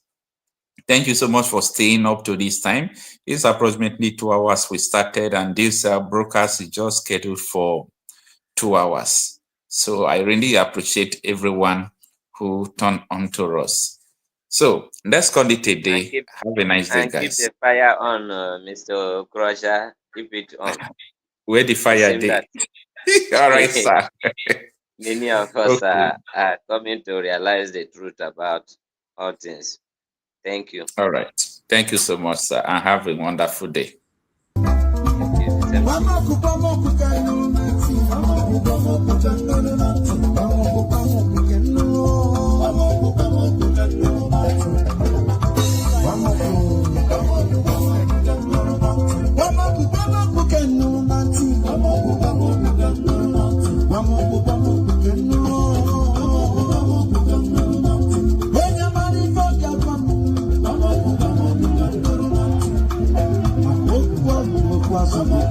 thank you so much for staying up to this time. It's approximately 2 hours we started, and this broadcast is just scheduled for 2 hours. So I really appreciate everyone who turned on to us. So let's call it a day. Have a nice day, guys.
Keep the fire on, Mr. Crusher. Keep it on.
Where the fire day? All right, sir.
Many of us are coming to realize the truth about all things. Thank you.
All right. Thank you so much, sir, and have a wonderful day.
Awesome.